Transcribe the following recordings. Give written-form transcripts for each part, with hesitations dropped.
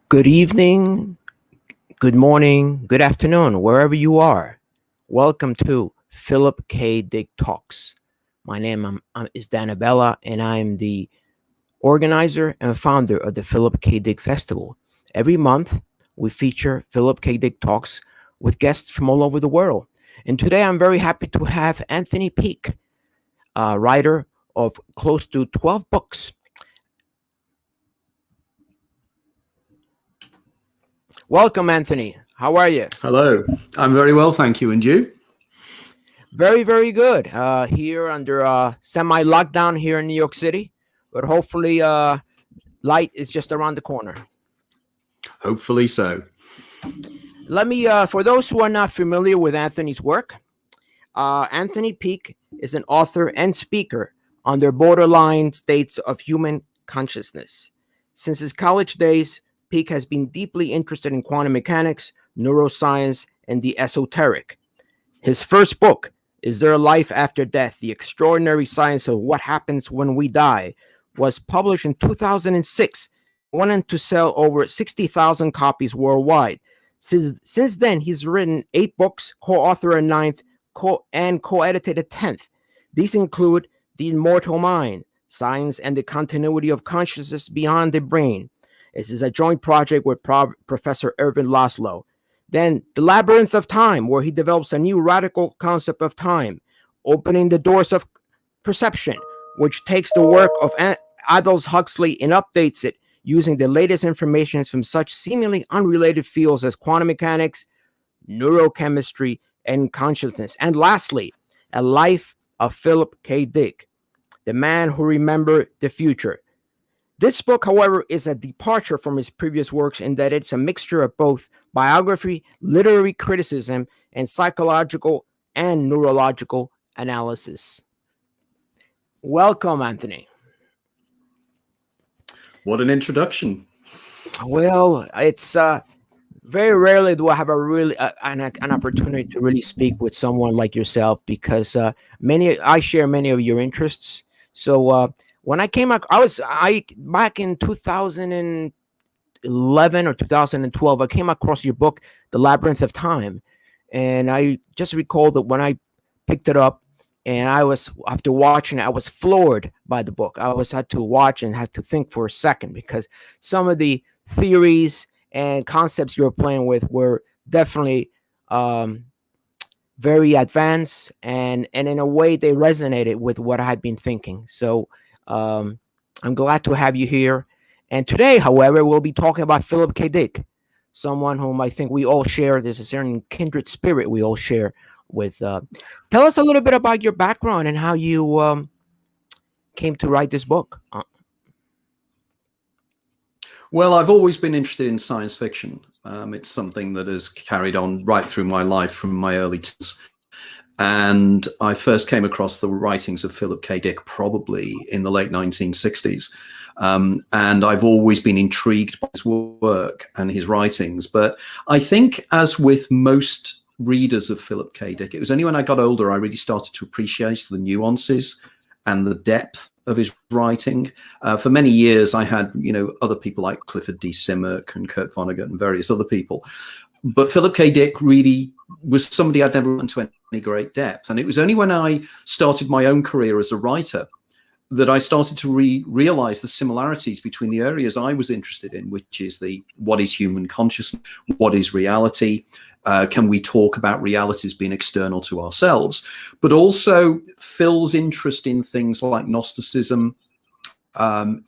Good evening, good morning, good afternoon, wherever you are. Welcome to Philip K. Dick Talks. My name is Danabella, and I'm the organizer and founder of the Philip K. Dick Festival. Every month, we feature Philip K. Dick Talks with guests from all over the world. And today, I'm very happy to have Anthony Peake, a writer of close to 12 books. Welcome, Anthony. How are you? Hello. I'm very well, thank you. And you? Very, very good. Here under semi-lockdown here in New York City, but hopefully light is just around the corner. Hopefully so. Let me, for those who are not familiar with Anthony's work, Anthony Peake is an author and speaker on the borderline states of human consciousness. Since his college days, Peake has been deeply interested in quantum mechanics, neuroscience, and the esoteric. His first book, Is There a Life After Death? The Extraordinary Science of What Happens When We Die, was published in 2006, wanting to sell over 60,000 copies worldwide. Since then, he's written 8 books, co-authored a 9th, co-edited a 10th. These include The Immortal Mind, Science and the Continuity of Consciousness Beyond the Brain. This is a joint project with Professor Ervin Laszlo. Then The Labyrinth of Time, where he develops a new radical concept of time, Opening the Doors of Perception, which takes the work of Aldous Huxley and updates it using the latest information from such seemingly unrelated fields as quantum mechanics, neurochemistry, and consciousness. And lastly, A Life of Philip K. Dick, the man who remembered the future. This book, however, is a departure from his previous works in that it's a mixture of both biography, literary criticism, and psychological and neurological analysis. Welcome, Anthony. What an introduction. Well, it's very rarely do I have a really an opportunity to really speak with someone like yourself because I share many of your interests. So when I came out, I back in 2011 or 2012, I came across your book, The Labyrinth of Time, and I just recall that when I picked it up, and after watching it, I was floored by the book. I had to watch and had to think for a second because some of the theories and concepts you were playing with were definitely very advanced, and in a way they resonated with what I had been thinking. So I'm glad to have you here. And today, however, we'll be talking about Philip K. Dick, someone whom I think we all share. There's a certain kindred spirit we all share with. Tell us a little bit about your background and how you came to write this book. Well, I've always been interested in science fiction. It's something that has carried on right through my life from my early teens. And I first came across the writings of Philip K. Dick probably in the late 1960s. And I've always been intrigued by his work and his writings. But I think, as with most readers of Philip K. Dick, it was only when I got older I really started to appreciate the nuances and the depth of his writing. For many years, I had, other people like Clifford D. Simmick and Kurt Vonnegut and various other people. But Philip K. Dick really was somebody I'd never run to any great depth. And it was only when I started my own career as a writer that I started to realize the similarities between the areas I was interested in, which is what is human consciousness, what is reality, can we talk about realities being external to ourselves, but also Phil's interest in things like Gnosticism,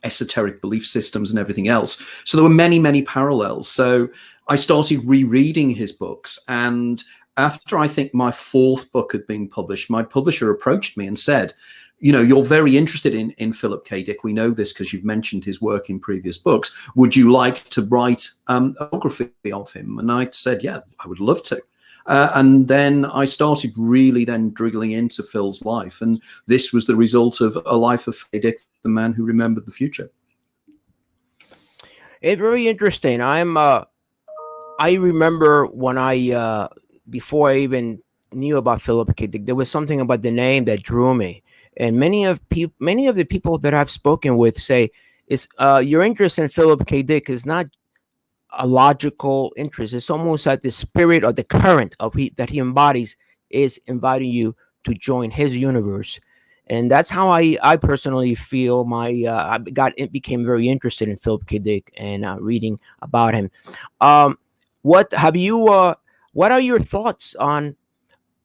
esoteric belief systems and everything else. So there were many, many parallels. So I started rereading his books, and after I think my 4th book had been published, my publisher approached me and said, you're very interested in Philip K. Dick. We know this because you've mentioned his work in previous books. Would you like to write a biography of him? And I said, yeah, I would love to. And then I started really then drilling into Phil's life. And this was the result of A Life of K. Dick, the man who remembered the future. It's very interesting. I remember when before I even knew about Philip K. Dick, there was something about the name that drew me. And many of the people that I've spoken with say, your interest in Philip K. Dick is not a logical interest. It's almost like the spirit or the current of that he embodies is inviting you to join his universe. And that's how I personally feel. It became very interested in Philip K. Dick and reading about him. Um, what have you? What are your thoughts on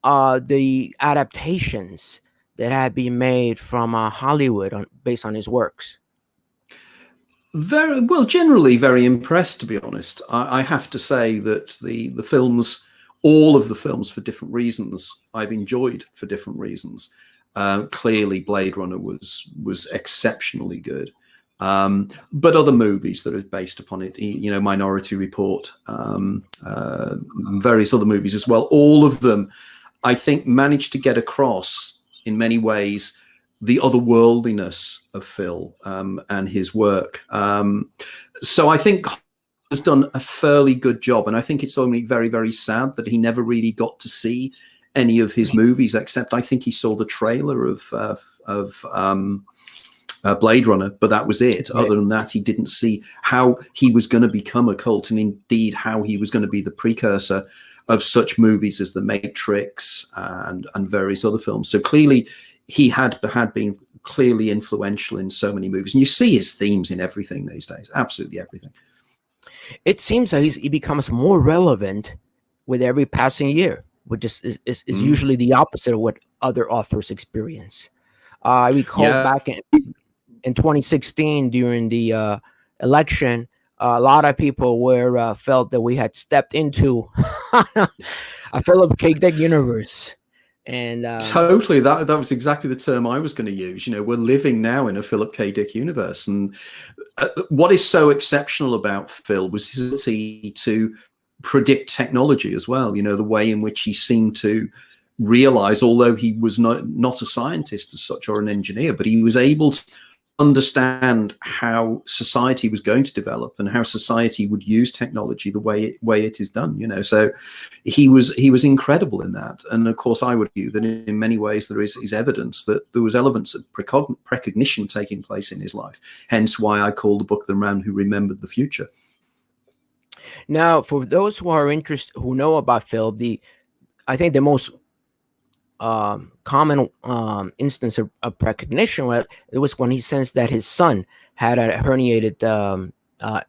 the adaptations that have been made from Hollywood based on his works? Very well, generally very impressed, to be honest. I have to say that the films, all of the films, for different reasons, I've enjoyed for different reasons. Clearly, Blade Runner was exceptionally good, but other movies that are based upon it, you know, Minority Report, various other movies as well. All of them, I think, managed to get across in many ways the otherworldliness of Phil and his work. So I think has done a fairly good job, and I think it's only very, very sad that he never really got to see any of his movies, except I think he saw the trailer of Blade Runner, but that was it. Other than that, he didn't see how he was going to become a cult, and indeed how he was going to be the precursor of such movies as The Matrix and various other films. So clearly, he had been clearly influential in so many movies, and you see his themes in everything these days. Absolutely everything. It seems that he becomes more relevant with every passing year, which is usually the opposite of what other authors experience. I recall back in 2016 during the election, a lot of people were felt that we had stepped into a Philip K. Dick universe. And totally, that was exactly the term I was going to use. You know, we're living now in a Philip K. Dick universe, and what is so exceptional about Phil was his ability to predict technology as well. You know, the way in which he seemed to realize, although he was not a scientist as such or an engineer, but he was able to understand how society was going to develop and how society would use technology the way it is done, you know. So he was incredible in that. And of course I would argue that in many ways there is evidence that there was elements of precognition taking place in his life, hence why I call the book The Man Who Remembered the Future. Now, for those who are interested, who know about Phil, I think the most common instance of precognition, well, it was when he sensed that his son had a herniated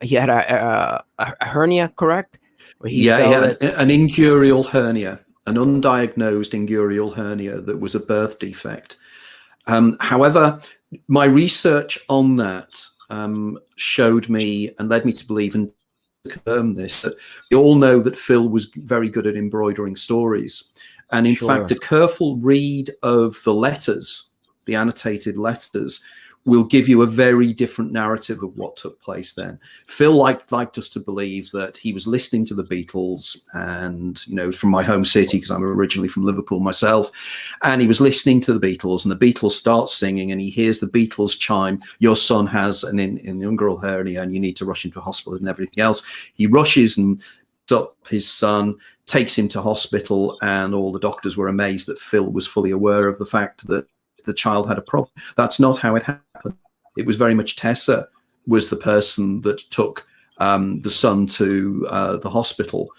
he had a hernia, correct? Where he had an inguinal hernia, an undiagnosed inguinal hernia that was a birth defect. However, my research on that showed me and led me to believe and confirm this, that we all know that Phil was very good at embroidering stories. And in fact, a careful read of the letters, the annotated letters, will give you a very different narrative of what took place then. Phil liked us to believe that he was listening to the Beatles, and, you know, from my home city, because I'm originally from Liverpool myself, and he was listening to the Beatles, and the Beatles start singing, and he hears the Beatles chime, "Your son has an inguinal hernia, and you need to rush him to hospital," and everything else. He rushes and picks up his son, takes him to hospital, and all the doctors were amazed that Phil was fully aware of the fact that the child had a problem. That's not how it happened. It was very much Tessa was the person that took the son to the hospital,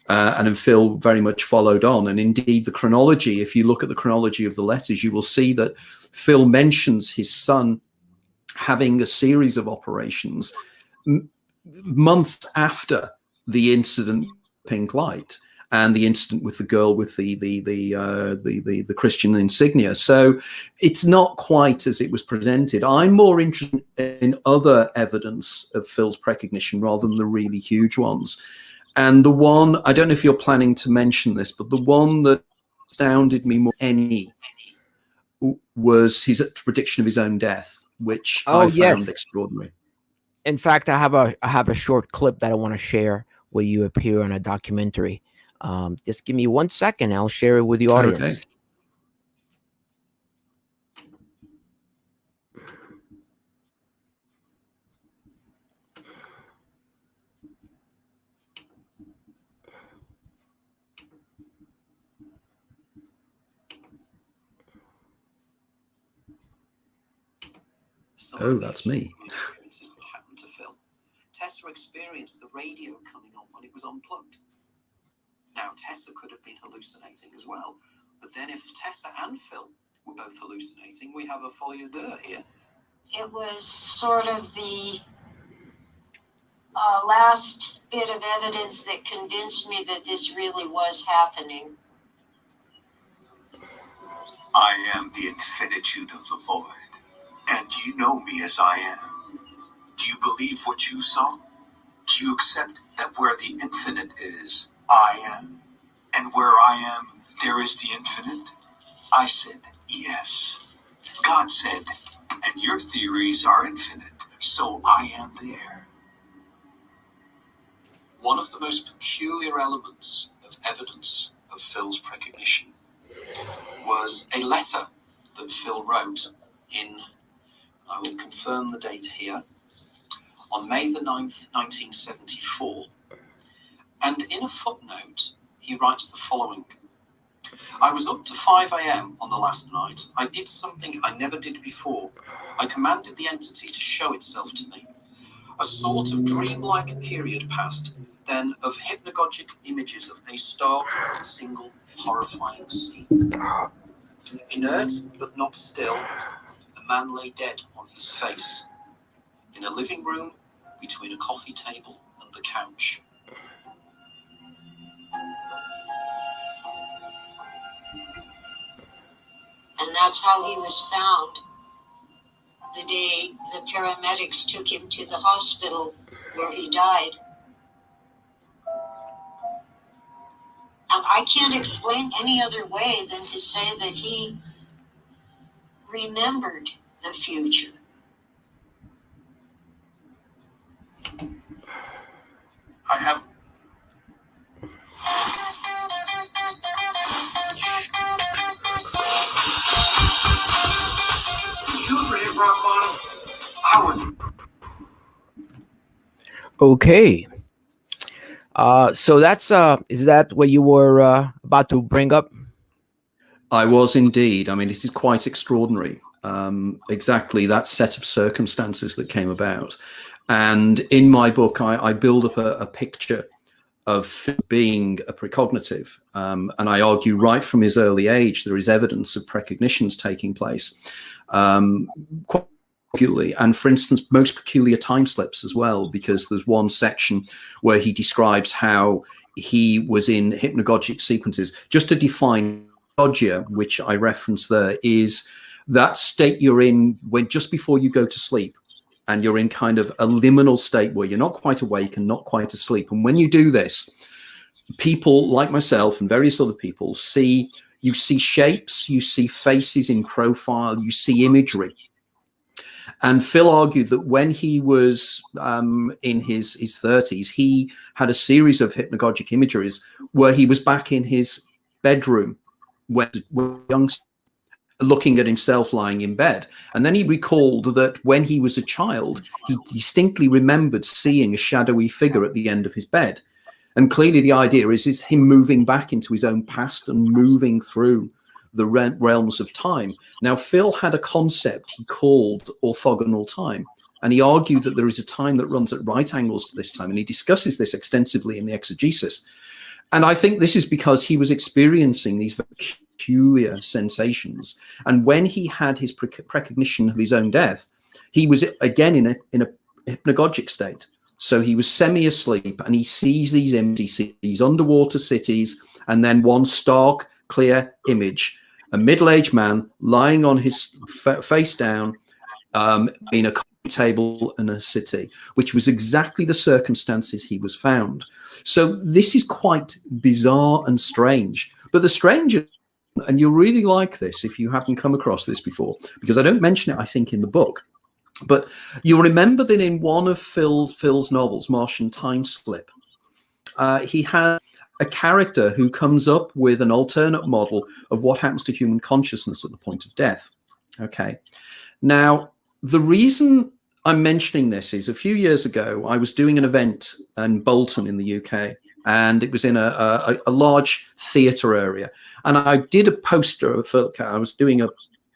and then Phil very much followed on. And indeed, the chronology, if you look at the chronology of the letters, you will see that Phil mentions his son having a series of operations months after the incident with pink light and the incident with the girl with the Christian insignia. So it's not quite as it was presented. I'm more interested in other evidence of Phil's precognition rather than the really huge ones. And the one, I don't know if you're planning to mention this, but the one that astounded me more than any was his prediction of his own death, which I found extraordinary. In fact, I have a short clip that I want to share where you appear on a documentary. Just give me 1 second. I'll share it with the audience. Okay. Oh, that's me. Tessa experienced the radio coming on when it was unplugged. Now, Tessa could have been hallucinating as well, but then if Tessa and Phil were both hallucinating, we have a folie deux here. It was sort of the last bit of evidence that convinced me that this really was happening. I am the infinitude of the void, and you know me as I am. Do you believe what you saw? Do you accept that where the infinite is, I am? And where I am, there is the infinite? I said, yes. God said, and your theories are infinite, so I am there. One of the most peculiar elements of evidence of Phil's precognition was a letter that Phil wrote in, I will confirm the date here, on May the 9th, 1974. And in a footnote, he writes the following. I was up to 5 a.m. on the last night. I did something I never did before. I commanded the entity to show itself to me. A sort of dreamlike period passed, then of hypnagogic images of a stark, single, horrifying scene. Inert, but not still, a man lay dead on his face, in a living room between a coffee table and the couch. And that's how he was found the day the paramedics took him to the hospital where he died. And I can't explain any other way than to say that he remembered the future. I have... You ever hit rock bottom? I was... Okay. So that's is that what you were about to bring up? I was indeed. I mean, it is quite extraordinary. Exactly that set of circumstances that came about. And in my book, I build up a picture of being a precognitive. And I argue right from his early age, there is evidence of precognitions taking place quite regularly. And for instance, most peculiar time slips as well, because there's one section where he describes how he was in hypnagogic sequences. Just to define Deja, which I reference there, is that state you're in when just before you go to sleep, and you're in kind of a liminal state where you're not quite awake and not quite asleep. And when you do this, people like myself and various other people you see shapes, you see faces in profile, you see imagery. And Phil argued that when he was in his 30s, he had a series of hypnagogic imageries where he was back in his bedroom when young, looking at himself lying in bed. And then he recalled that when he was a child, he distinctly remembered seeing a shadowy figure at the end of his bed. And clearly the idea is him moving back into his own past and moving through the realms of time. Now, Phil had a concept he called orthogonal time. And he argued that there is a time that runs at right angles to this time. And he discusses this extensively in the exegesis. And I think this is because he was experiencing these peculiar sensations. And when he had his precognition of his own death, he was again in a hypnagogic state. So he was semi-asleep and he sees these images, he sees these underwater cities, and then one stark, clear image, a middle-aged man lying on his face down in a coffee table in a city, which was exactly the circumstances he was found. So this is quite bizarre and strange. But the strangest, and you'll really like this if you haven't come across this before, because I don't mention it, I think, in the book. But you'll remember that in one of Phil's novels, Martian Time Slip, he has a character who comes up with an alternate model of what happens to human consciousness at the point of death. Okay. Now, the reason I'm mentioning this is a few years ago, I was doing an event in Bolton in the UK, and it was in a large theatre area. And I did a poster for, I was doing a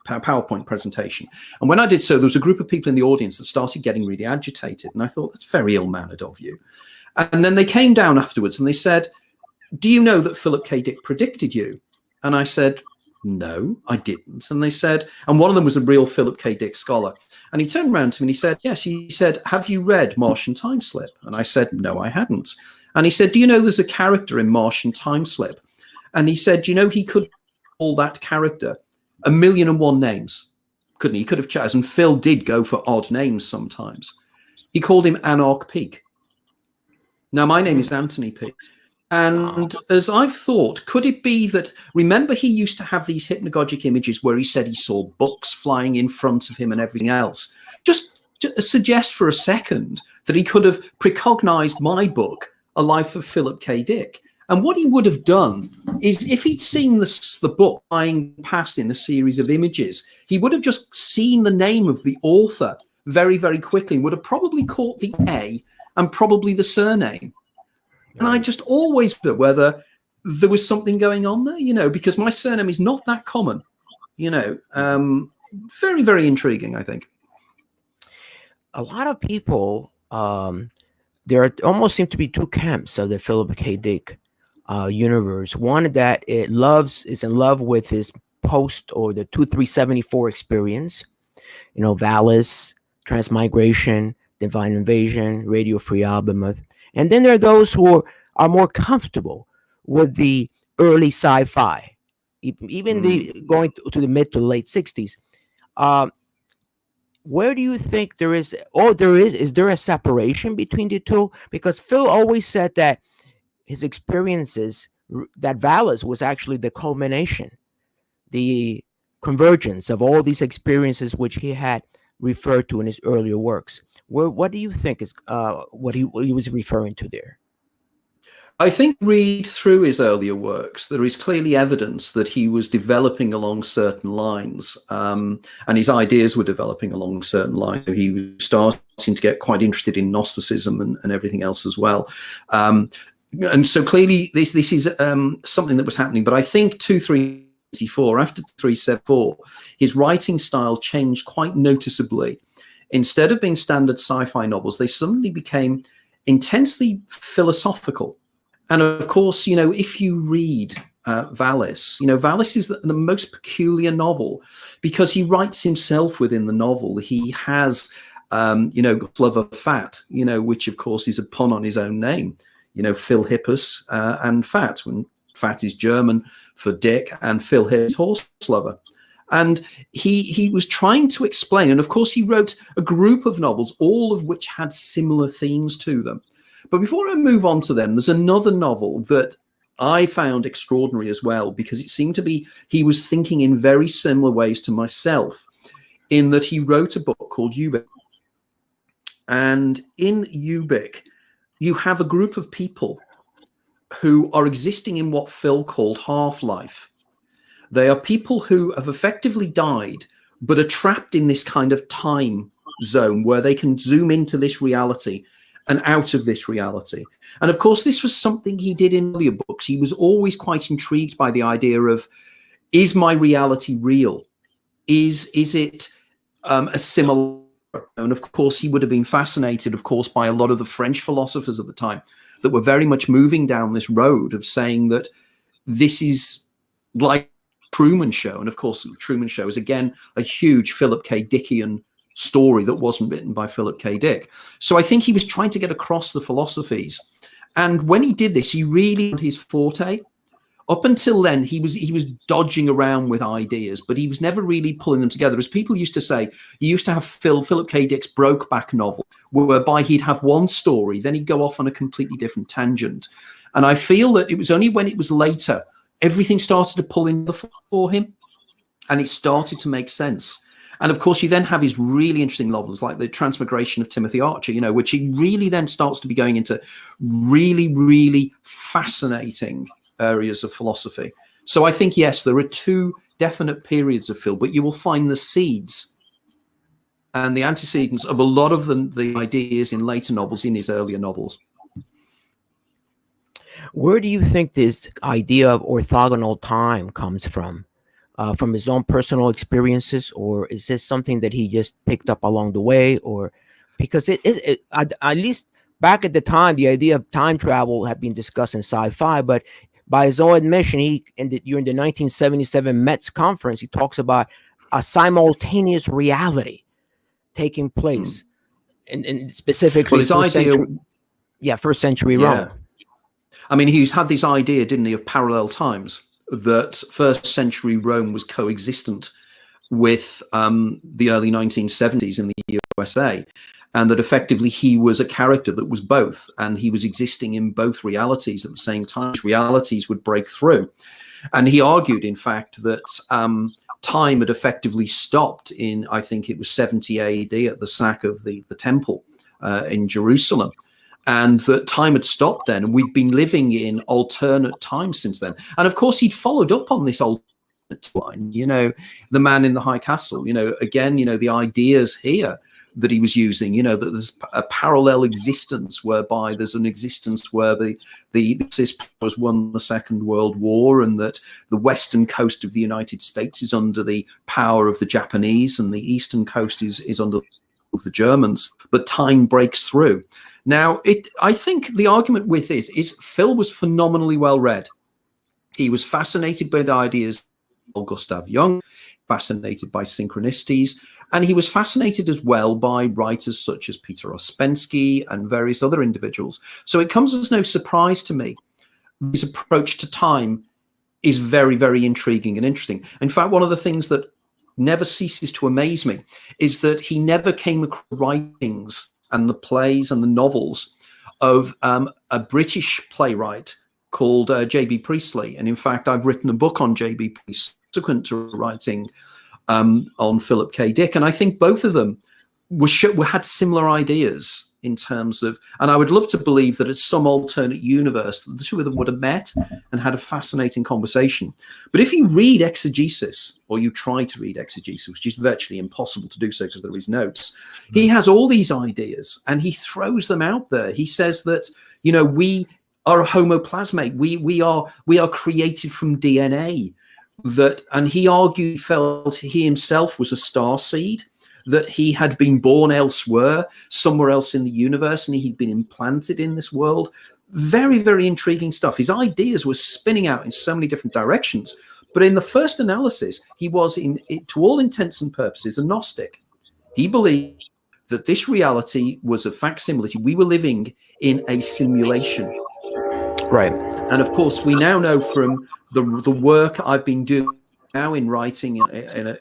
PowerPoint presentation. And when I did so, there was a group of people in the audience that started getting really agitated. And I thought, that's very ill-mannered of you. And then they came down afterwards and they said, do you know that Philip K. Dick predicted you? And I said, no, I didn't. And they said, and one of them was a real Philip K. Dick scholar. And he turned around to me and he said, yes. He said, have you read Martian Time Slip? And I said, no, I hadn't. And he said, do you know there's a character in Martian Time Slip? And he said, you know, he could call that character 1,000,001 names. Couldn't he? He could have chosen. Phil did go for odd names sometimes. He called him Anarch Peake. Now, my name is Anthony Peake. And as I've thought, could it be that, remember, he used to have these hypnagogic images where he said he saw books flying in front of him and everything else? Just suggest for a second that he could have precognized my book, A Life of Philip K. Dick. And what he would have done is, if he'd seen the book flying past in a series of images, he would have just seen the name of the author very, very quickly, would have probably caught the A and probably the surname. And I just always wonder whether there was something going on there, you know, because my surname is not that common, you know. Very, very intriguing, I think. A lot of people, there almost seem to be two camps of the Philip K. Dick universe. One that is in love with his post or the 2374 experience, you know, Valis, transmigration, divine invasion, radio free azimuth. And then there are those who are more comfortable with the early sci-fi, even the going to the mid to late 60s. Where do you think there is, is there a separation between the two? Because Phil always said that his experiences, that Valis was actually the culmination, the convergence of all these experiences which he had referred to in his earlier works. What do you think is what he was referring to there? I think read through his earlier works, there is clearly evidence that he was developing along certain lines, and his ideas were developing along certain lines. He was starting to get quite interested in Gnosticism and everything else as well. And so clearly this is something that was happening. But I think 2374, after 374, his writing style changed quite noticeably. Instead of being standard sci-fi novels, they suddenly became intensely philosophical. And of course, you know, if you read Valis, you know, Valis is the most peculiar novel because he writes himself within the novel. He has, you know, love of fat, you know, which of course is a pun on his own name, you know, Phil Hippus and fat, when fat is German for dick, and Phil Hippus, horse lover. And he was trying to explain, and of course he wrote a group of novels, all of which had similar themes to them. But before I move on to them, there's another novel that I found extraordinary as well, because it seemed to be he was thinking in very similar ways to myself, in that he wrote a book called Ubik. And in Ubik, you have a group of people who are existing in what Phil called half-life. They are people who have effectively died, but are trapped in this kind of time zone where they can zoom into this reality and out of this reality. And of course, this was something he did in earlier books. He was always quite intrigued by the idea of, is my reality real? Is it a similar? And of course, he would have been fascinated, of course, by a lot of the French philosophers at the time that were very much moving down this road of saying that this is like Truman Show. And of course, Truman Show is again a huge Philip K. Dickian story that wasn't written by Philip K. Dick. So I think he was trying to get across the philosophies. And when he did this, he really had his forte. Up until then, he was dodging around with ideas, but he was never really pulling them together. As people used to say, you used to have Philip K. Dick's Brokeback novel, whereby he'd have one story, then he'd go off on a completely different tangent. And I feel that it was only when it was later, everything started to pull in for him, and it started to make sense. And of course, you then have his really interesting novels like The Transmigration of Timothy Archer, you know, which he really then starts to be going into really, really fascinating areas of philosophy. So I think, yes, there are two definite periods of Phil, but you will find the seeds and the antecedents of a lot of the ideas in later novels in his earlier novels. Where do you think this idea of orthogonal time comes from? From his own personal experiences, or is this something that he just picked up along the way? Or because at least back at the time, the idea of time travel had been discussed in sci-fi, but by his own admission, during the 1977 Mets conference, he talks about a simultaneous reality taking place, and specifically Well, his idea, first century yeah. Rome. I mean, he's had this idea, didn't he, of parallel times, that first century Rome was coexistent with the early 1970s in the USA, and that effectively he was a character that was both, and he was existing in both realities at the same time. Realities would break through. And he argued, in fact, that time had effectively stopped in, I think it was 70 AD at the sack of the temple in Jerusalem. And that time had stopped then, and we'd been living in alternate times since then. And of course, he'd followed up on this alternate line, you know, the man in the high castle, you know, again, you know, the ideas here that he was using, you know, that there's a parallel existence whereby there's an existence where the Axis powers won the Second World War, and that the western coast of the United States is under the power of the Japanese, and the eastern coast is under the Germans, but time breaks through. Now, I think the argument with this is Phil was phenomenally well read. He was fascinated by the ideas of Gustav Jung, fascinated by synchronicities, and he was fascinated as well by writers such as Peter Ouspensky and various other individuals. So it comes as no surprise to me. His approach to time is very, very intriguing and interesting. In fact, one of the things that never ceases to amaze me is that he never came across writings and the plays and the novels of a British playwright called J.B. Priestley. And in fact, I've written a book on J.B. Priestley subsequent to writing on Philip K. Dick. And I think both of them had similar ideas in terms of, and I would love to believe that it's some alternate universe that the two of them would have met and had a fascinating conversation. But if you read exegesis, or you try to read exegesis, which is virtually impossible to do so because there is notes, he has all these ideas and he throws them out there. He says that, you know, we are a homoplasmate. We are created from DNA. That, and he argued, felt he himself was a star seed, that he had been born elsewhere, somewhere else in the universe, and he'd been implanted in this world. Very, very intriguing stuff. His ideas were spinning out in so many different directions. But in the first analysis, he was, to all intents and purposes, a Gnostic. He believed that this reality was a facsimile. We were living in a simulation. Right. And of course, we now know from the work I've been doing now in writing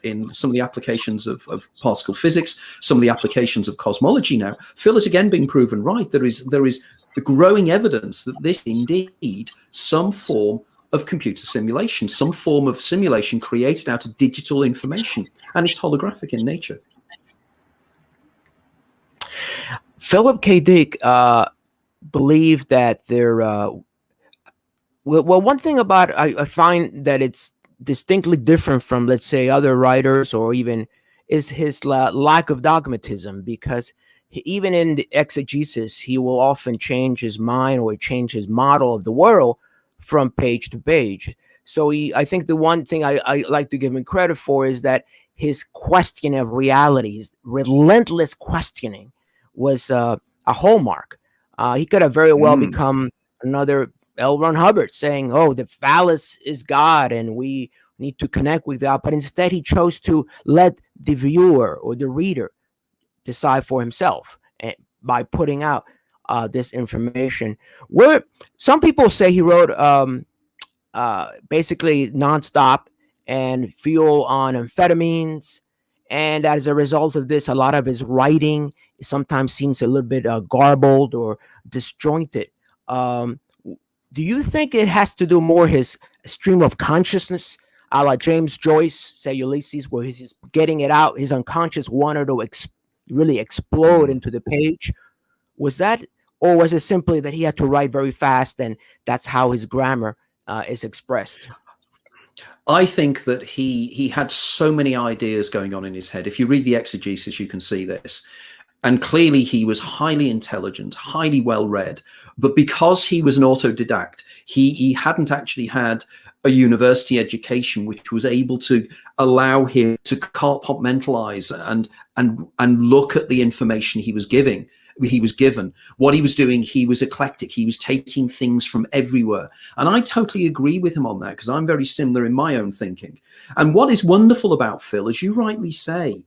in some of the applications of particle physics, some of the applications of cosmology now, Phil has again been proven right. There is growing evidence that this indeed some form of computer simulation, some form of simulation created out of digital information, and it's holographic in nature. Philip K. Dick believed that there well, one thing about I find that it's distinctly different from, let's say, other writers, or even is his lack of dogmatism, because even in the exegesis, he will often change his mind or change his model of the world from page to page. So I think the one thing I like to give him credit for is that his question of reality, his relentless questioning, was a hallmark. He could have very well become another L. Ron Hubbard, saying, oh, the phallus is God and we need to connect with God. But instead, he chose to let the viewer or the reader decide for himself, and by putting out this information. Where some people say he wrote basically nonstop and fuel on amphetamines. And as a result of this, a lot of his writing sometimes seems a little bit garbled or disjointed. Do you think it has to do more his stream of consciousness, a la James Joyce, say Ulysses, where he's getting it out, his unconscious wanted to really explode into the page? Was that, or was it simply that he had to write very fast and that's how his grammar is expressed? I think that he had so many ideas going on in his head. If you read the exegesis, you can see this. And clearly he was highly intelligent, highly well read. But because he was an autodidact, he hadn't actually had a university education which was able to allow him to compartmentalize and look at the information he was giving he was given. What he was doing, he was eclectic. He was taking things from everywhere. And I totally agree with him on that, because I'm very similar in my own thinking. And what is wonderful about Phil, as you rightly say,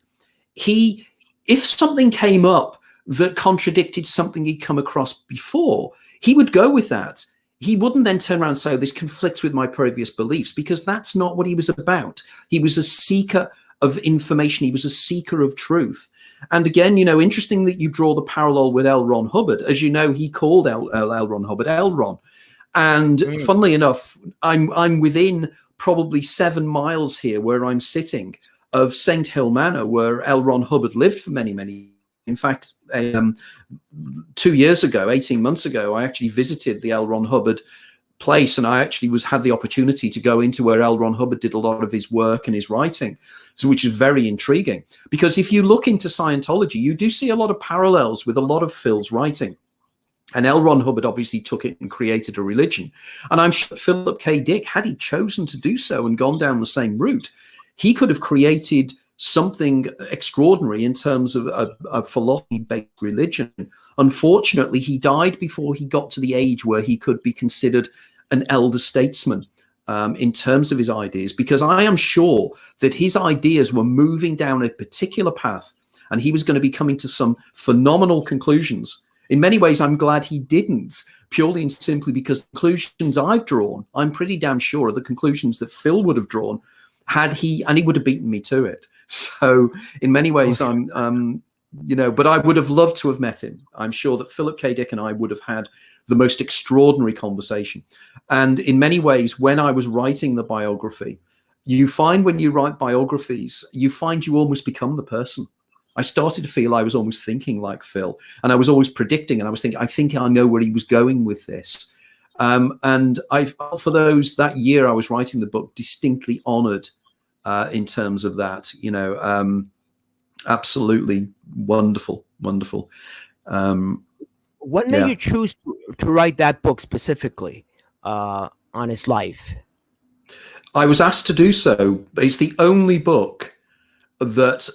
if something came up that contradicted something he'd come across before, he would go with that. He wouldn't then turn around and say, oh, this conflicts with my previous beliefs, because that's not what he was about. He was a seeker of information. He was a seeker of truth. And again, you know, interesting that you draw the parallel with L. Ron Hubbard. As you know, he called L. Ron Hubbard L. Ron. And funnily enough, I'm within probably 7 miles here where I'm sitting of St. Hill Manor, where L. Ron Hubbard lived for many, many years. In fact, 2 years ago, 18 months ago, I actually visited the L. Ron Hubbard place, and I actually had the opportunity to go into where L. Ron Hubbard did a lot of his work and his writing, so which is very intriguing. Because if you look into Scientology, you do see a lot of parallels with a lot of Phil's writing. And L. Ron Hubbard obviously took it and created a religion. And I'm sure Philip K. Dick, had he chosen to do so and gone down the same route, he could have created something extraordinary in terms of a philosophy-based religion. Unfortunately, he died before he got to the age where he could be considered an elder statesman in terms of his ideas, because I am sure that his ideas were moving down a particular path, and he was going to be coming to some phenomenal conclusions. In many ways, I'm glad he didn't, purely and simply because the conclusions I've drawn, I'm pretty damn sure are the conclusions that Phil would have drawn had he, and he would have beaten me to it. So in many ways, you know, but I would have loved to have met him. I'm sure that Philip K. Dick and I would have had the most extraordinary conversation. And in many ways, when I was writing the biography, you find when you write biographies, you find you almost become the person. I started to feel I was almost thinking like Phil, and I was always predicting, and I was thinking, I think I know where he was going with this. And I felt for that year I was writing the book, distinctly honored in terms of that, you know, absolutely wonderful. What made you choose to write that book specifically on his life? I was asked to do so. It's the only book that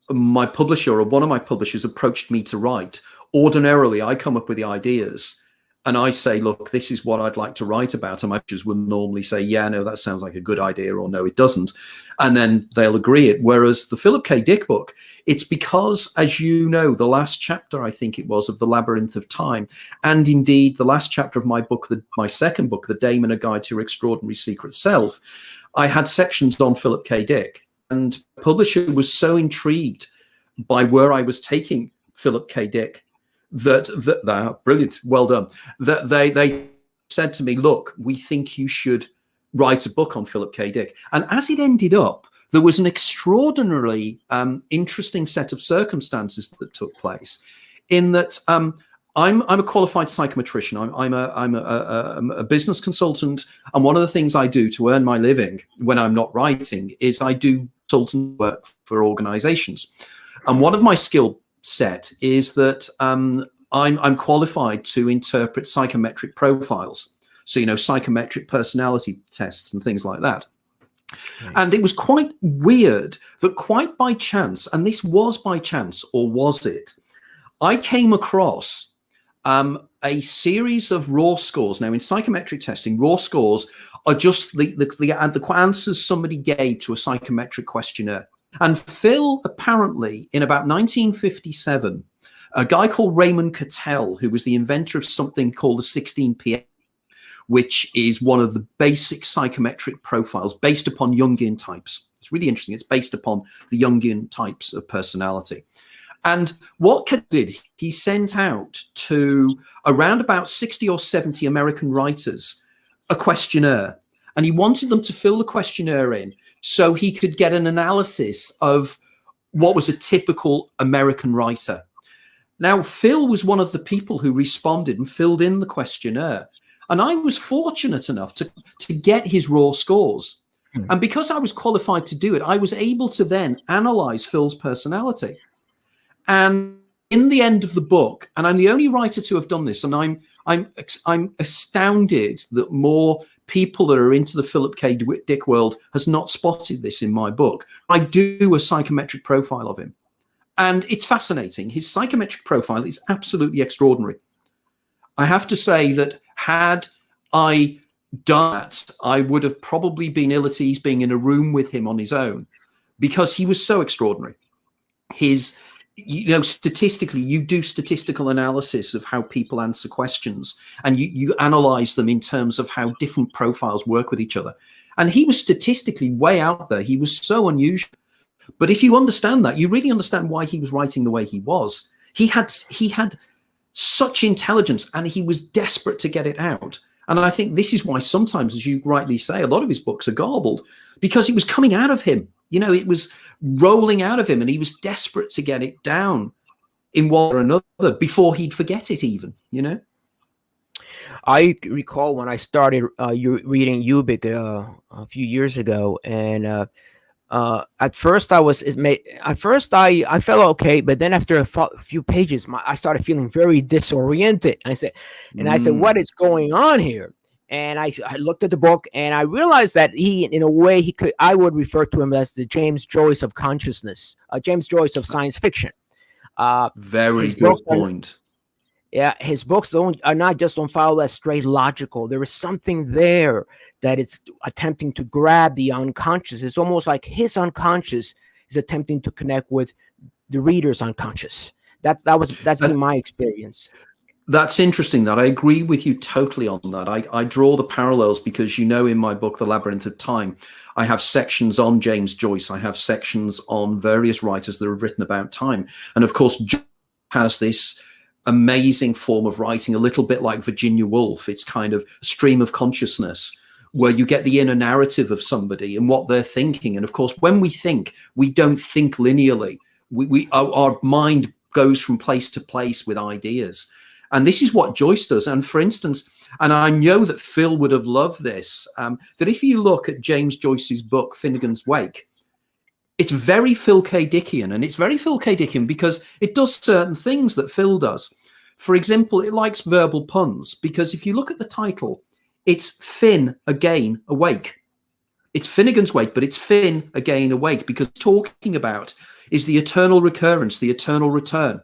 my publisher or one of my publishers approached me to write. Ordinarily, I come up with the ideas and I say, look, this is what I'd like to write about. And my publishers will normally say, yeah, no, that sounds like a good idea, or no, it doesn't. And then they'll agree it. Whereas the Philip K. Dick book, it's because, as you know, the last chapter, I think it was, of The Labyrinth of Time, and indeed the last chapter of my book, my second book, The Daemon, A Guide to Your Extraordinary Secret Self, I had sections on Philip K. Dick. And the publisher was so intrigued by where I was taking Philip K. Dick that brilliant, well done, that they said to me, look, we think you should write a book on Philip K. Dick. And as it ended up, there was an extraordinarily interesting set of circumstances that took place, in that I'm a qualified psychometrician. I'm a business consultant, and one of the things I do to earn my living when I'm not writing is I do consultant work for organizations. And one of my skill set is that I'm qualified to interpret psychometric profiles. So, you know, psychometric personality tests and things like that. Right. And it was quite weird that quite by chance, and this was by chance, or was it, I came across a series of raw scores. Now, in psychometric testing, raw scores are just the answers somebody gave to a psychometric questionnaire. And Phil, apparently, in about 1957, a guy called Raymond Cattell, who was the inventor of something called the 16 PM, which is one of the basic psychometric profiles based upon Jungian types. It's really interesting. It's based upon the Jungian types of personality. And what Cattell did, he sent out to around about 60 or 70 American writers a questionnaire, and he wanted them to fill the questionnaire in so he could get an analysis of what was a typical American writer. Now, Phil was one of the people who responded and filled in the questionnaire. And I was fortunate enough to get his raw scores. And because I was qualified to do it, I was able to then analyze Phil's personality. And in the end of the book, and I'm the only writer to have done this, and I'm astounded that more people that are into the Philip K. Dick world has not spotted this in my book. I do a psychometric profile of him. And it's fascinating. His psychometric profile is absolutely extraordinary. I have to say that had I done that, I would have probably been ill at ease being in a room with him on his own, because he was so extraordinary. His, statistically, you do statistical analysis of how people answer questions, and you analyze them in terms of how different profiles work with each other. And he was statistically way out there. He was so unusual. But if you understand that, you really understand why he was writing the way he was. He had such intelligence, and he was desperate to get it out. And I think this is why sometimes, as you rightly say, a lot of his books are garbled, because it was coming out of him. It was rolling out of him, and he was desperate to get it down in one or another before he'd forget it even, I recall when I started reading Ubik a few years ago, and at first I felt okay, but then after a few pages, I started feeling very disoriented. I said, what is going on here? And I looked at the book, and I realized that he, in a way, I would refer to him as the James Joyce of consciousness, James Joyce of science fiction. Very good point. His books are not just don't follow that straight logical. There is something there that it's attempting to grab the unconscious. It's almost like his unconscious is attempting to connect with the reader's unconscious. That's been my experience. That's interesting. That I agree with you totally on that. I draw the parallels because, in my book, The Labyrinth of Time, I have sections on James Joyce. I have sections on various writers that have written about time. And of course, Joyce has this amazing form of writing, a little bit like Virginia Woolf. It's kind of a stream of consciousness where you get the inner narrative of somebody and what they're thinking. And of course, when we think, we don't think linearly. Our mind goes from place to place with ideas. And this is what Joyce does. And for instance, and I know that Phil would have loved this, that if you look at James Joyce's book, Finnegan's Wake, it's very Phil K. Dickian. And it's very Phil K. Dickian because it does certain things that Phil does. For example, it likes verbal puns, because if you look at the title, it's Finn again awake. It's Finnegan's Wake, but it's Finn again awake, because talking about is the eternal recurrence, the eternal return,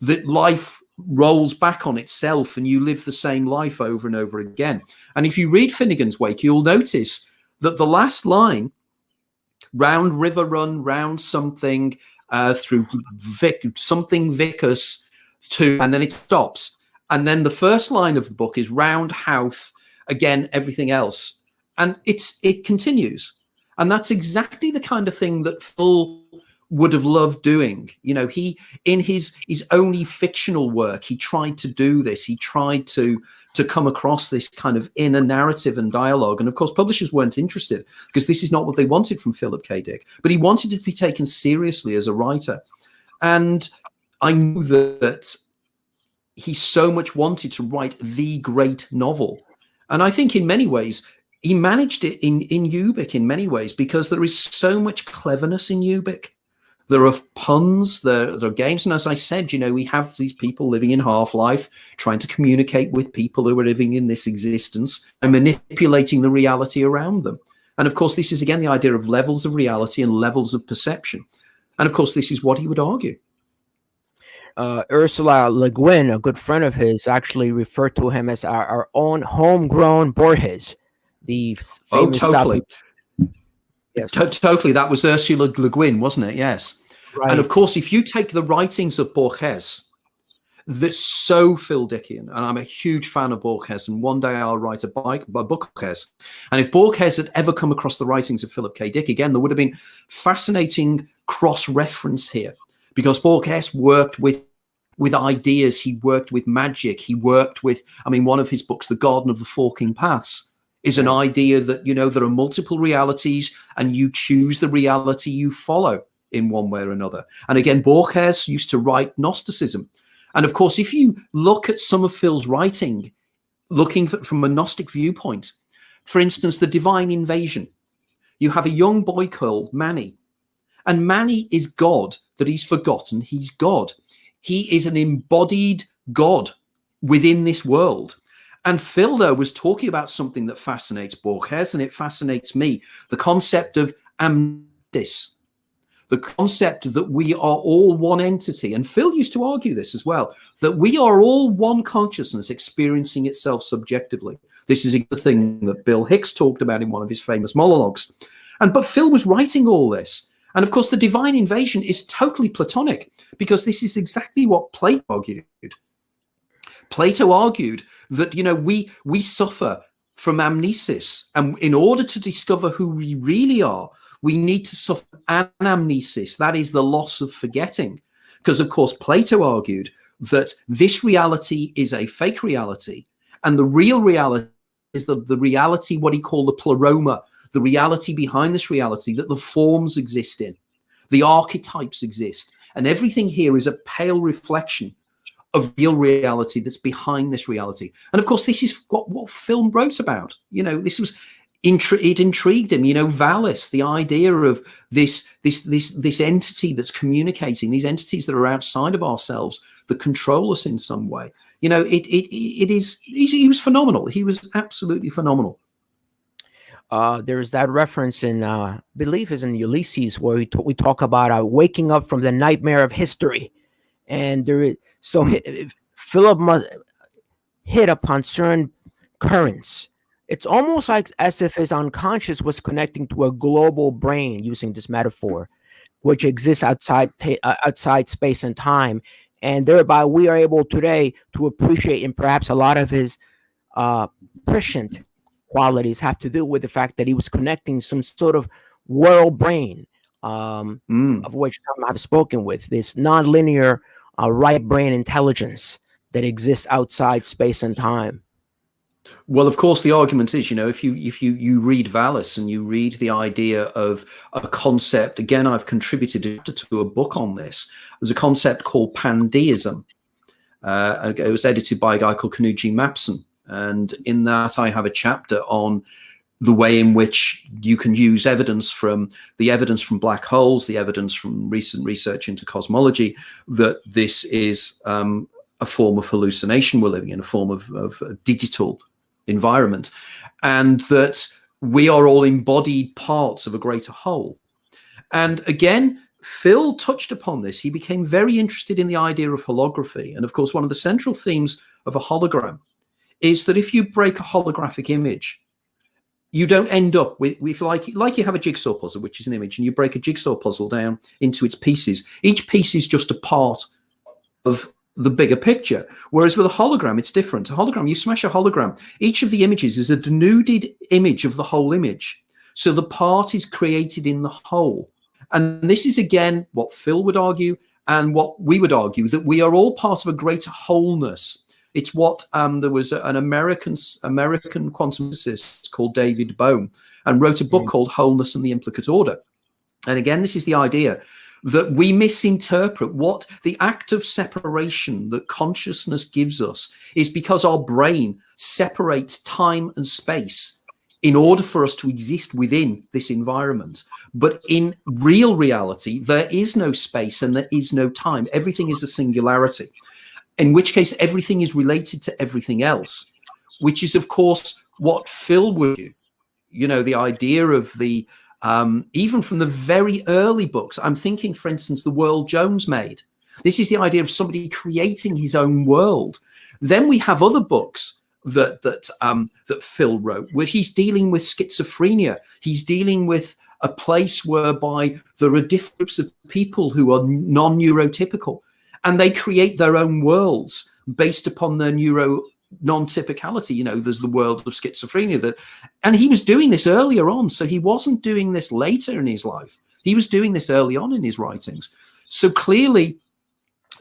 that life rolls back on itself and you live the same life over and over again. And if you read Finnegan's Wake, you'll notice that the last line, round river run, round something, through something vicus to, and then it stops. And then the first line of the book is round Howth, again, everything else. And it continues. And that's exactly the kind of thing that Phil would have loved doing. He, in his only fictional work, he tried to do this. He tried to come across this kind of inner narrative and dialogue. And of course, publishers weren't interested, because this is not what they wanted from Philip K. Dick. But he wanted to be taken seriously as a writer. And I knew that he so much wanted to write the great novel. And I think in many ways, he managed it in Ubik in many ways, because there is so much cleverness in Ubik. There are puns, there are games. And as I said, we have these people living in Half-Life, trying to communicate with people who are living in this existence and manipulating the reality around them. And of course, this is again the idea of levels of reality and levels of perception. And of course, this is what he would argue. Ursula Le Guin, a good friend of his, actually referred to him as our own homegrown Borges, the famous totally. Yes. Totally. That was Ursula Le Guin, wasn't it? Yes. Right. And of course, if you take the writings of Borges, that's so Phil Dickian, and I'm a huge fan of Borges, and one day I'll write a book of Borges. And if Borges had ever come across the writings of Philip K. Dick, again, there would have been fascinating cross-reference here, because Borges worked with ideas, he worked with magic, he worked with, one of his books, The Garden of the Forking Paths, is an idea that, there are multiple realities and you choose the reality you follow in one way or another. And again, Borges used to write Gnosticism. And of course, if you look at some of Phil's writing, looking from a Gnostic viewpoint, for instance, The Divine Invasion, you have a young boy called Manny. And Manny is God, that he's forgotten he's God. He is an embodied God within this world. And Phil, though, was talking about something that fascinates Borges, and it fascinates me, the concept of amnesis. the concept that we are all one entity, and Phil used to argue this as well, that we are all one consciousness experiencing itself subjectively. This is the thing that Bill Hicks talked about in one of his famous monologues. But Phil was writing all this. And of course, the divine invasion is totally Platonic, because this is exactly what Plato argued. Plato argued that, you know, we suffer from amnesis, and in order to discover who we really are, we need to suffer anamnesis, that is the loss of forgetting. Because of course, Plato argued that this reality is a fake reality, and the real reality is the reality, what he called the pleroma, the reality behind this reality, that the forms exist in, the archetypes exist, and everything here is a pale reflection of real reality that's behind this reality. And of course, this is what Phil wrote about. You know, this was it intrigued him. You know, Valis, the idea of this entity that's communicating, these entities that are outside of ourselves that control us in some way. You know, he was phenomenal. He was absolutely phenomenal. There's that reference in, I believe is in Ulysses, where we talk about waking up from the nightmare of history. And there is, Philip must hit upon certain currents. It's almost like as if his unconscious was connecting to a global brain, using this metaphor, which exists outside space and time. And thereby we are able today to appreciate, and perhaps a lot of his prescient qualities have to do with the fact that he was connecting some sort of world brain, of which some I've spoken with, this nonlinear right brain intelligence that exists outside space and time. Well, of course, the argument is, you know, if you read Valis and you read the idea of a concept, again, I've contributed to a book on this. There's a concept called Pandeism. It was edited by a guy called Knut G. Mapson. And in that, I have a chapter on the way in which you can use evidence from black holes, the evidence from recent research into cosmology, that this is a form of hallucination we're living in, a form of a digital environment, and that we are all embodied parts of a greater whole. And again, Phil touched upon this. He became very interested in the idea of holography. And of course, one of the central themes of a hologram is that if you break a holographic image, you don't end up with like you have a jigsaw puzzle, which is an image, and you break a jigsaw puzzle down into its pieces. Each piece is just a part of the bigger picture. Whereas with a hologram, it's different. A hologram, you smash a hologram, each of the images is a denuded image of the whole image. So the part is created in the whole. And this is, again, what Phil would argue and what we would argue, that we are all part of a greater wholeness. It's what there was an American quantum physicist called David Bohm, and wrote a book called Wholeness and the Implicate Order. And again, this is the idea that we misinterpret what the act of separation that consciousness gives us is because our brain separates time and space in order for us to exist within this environment. But in real reality, there is no space and there is no time. Everything is a singularity, in which case everything is related to everything else, which is, of course, what Phil would do. You know, the idea of the, even from the very early books, I'm thinking, for instance, the world Jones made. This is the idea of somebody creating his own world. Then we have other books that Phil wrote, where he's dealing with schizophrenia. He's dealing with a place whereby there are different groups of people who are non-neurotypical, and they create their own worlds based upon their non-typicality. You know, there's the world of schizophrenia, and he was doing this earlier on. So he wasn't doing this later in his life. He was doing this early on in his writings. So clearly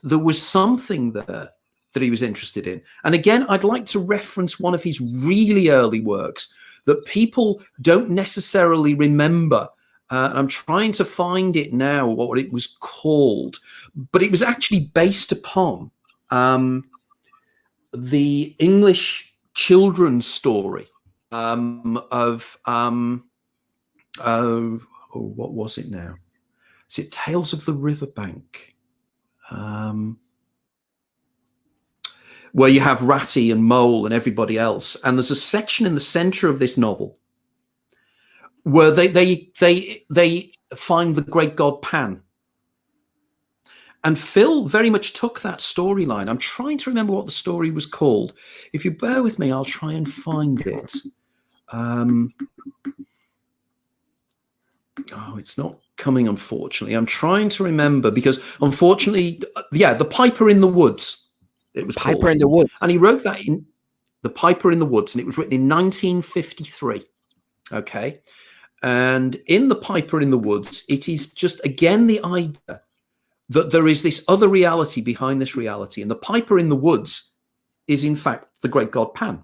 there was something there that he was interested in. And again, I'd like to reference one of his really early works that people don't necessarily remember. And I'm trying to find it now, what it was called, but it was actually based upon the English children's story what was it now? Is it Tales of the Riverbank? Where you have Ratty and Mole and everybody else. And there's a section in the center of this novel where they find the great god Pan. And Phil very much took that storyline. I'm trying to remember what the story was called. If you bear with me, I'll try and find it. Oh, it's not coming, unfortunately. I'm trying to remember because, unfortunately, yeah, The Piper in the Woods. It was Piper called. in the Woods. And he wrote that in The Piper in the Woods, and it was written in 1953. Okay. And in The Piper in the Woods, it is just, again, the idea that there is this other reality behind this reality. And the Piper in the Woods is, in fact, the great god Pan.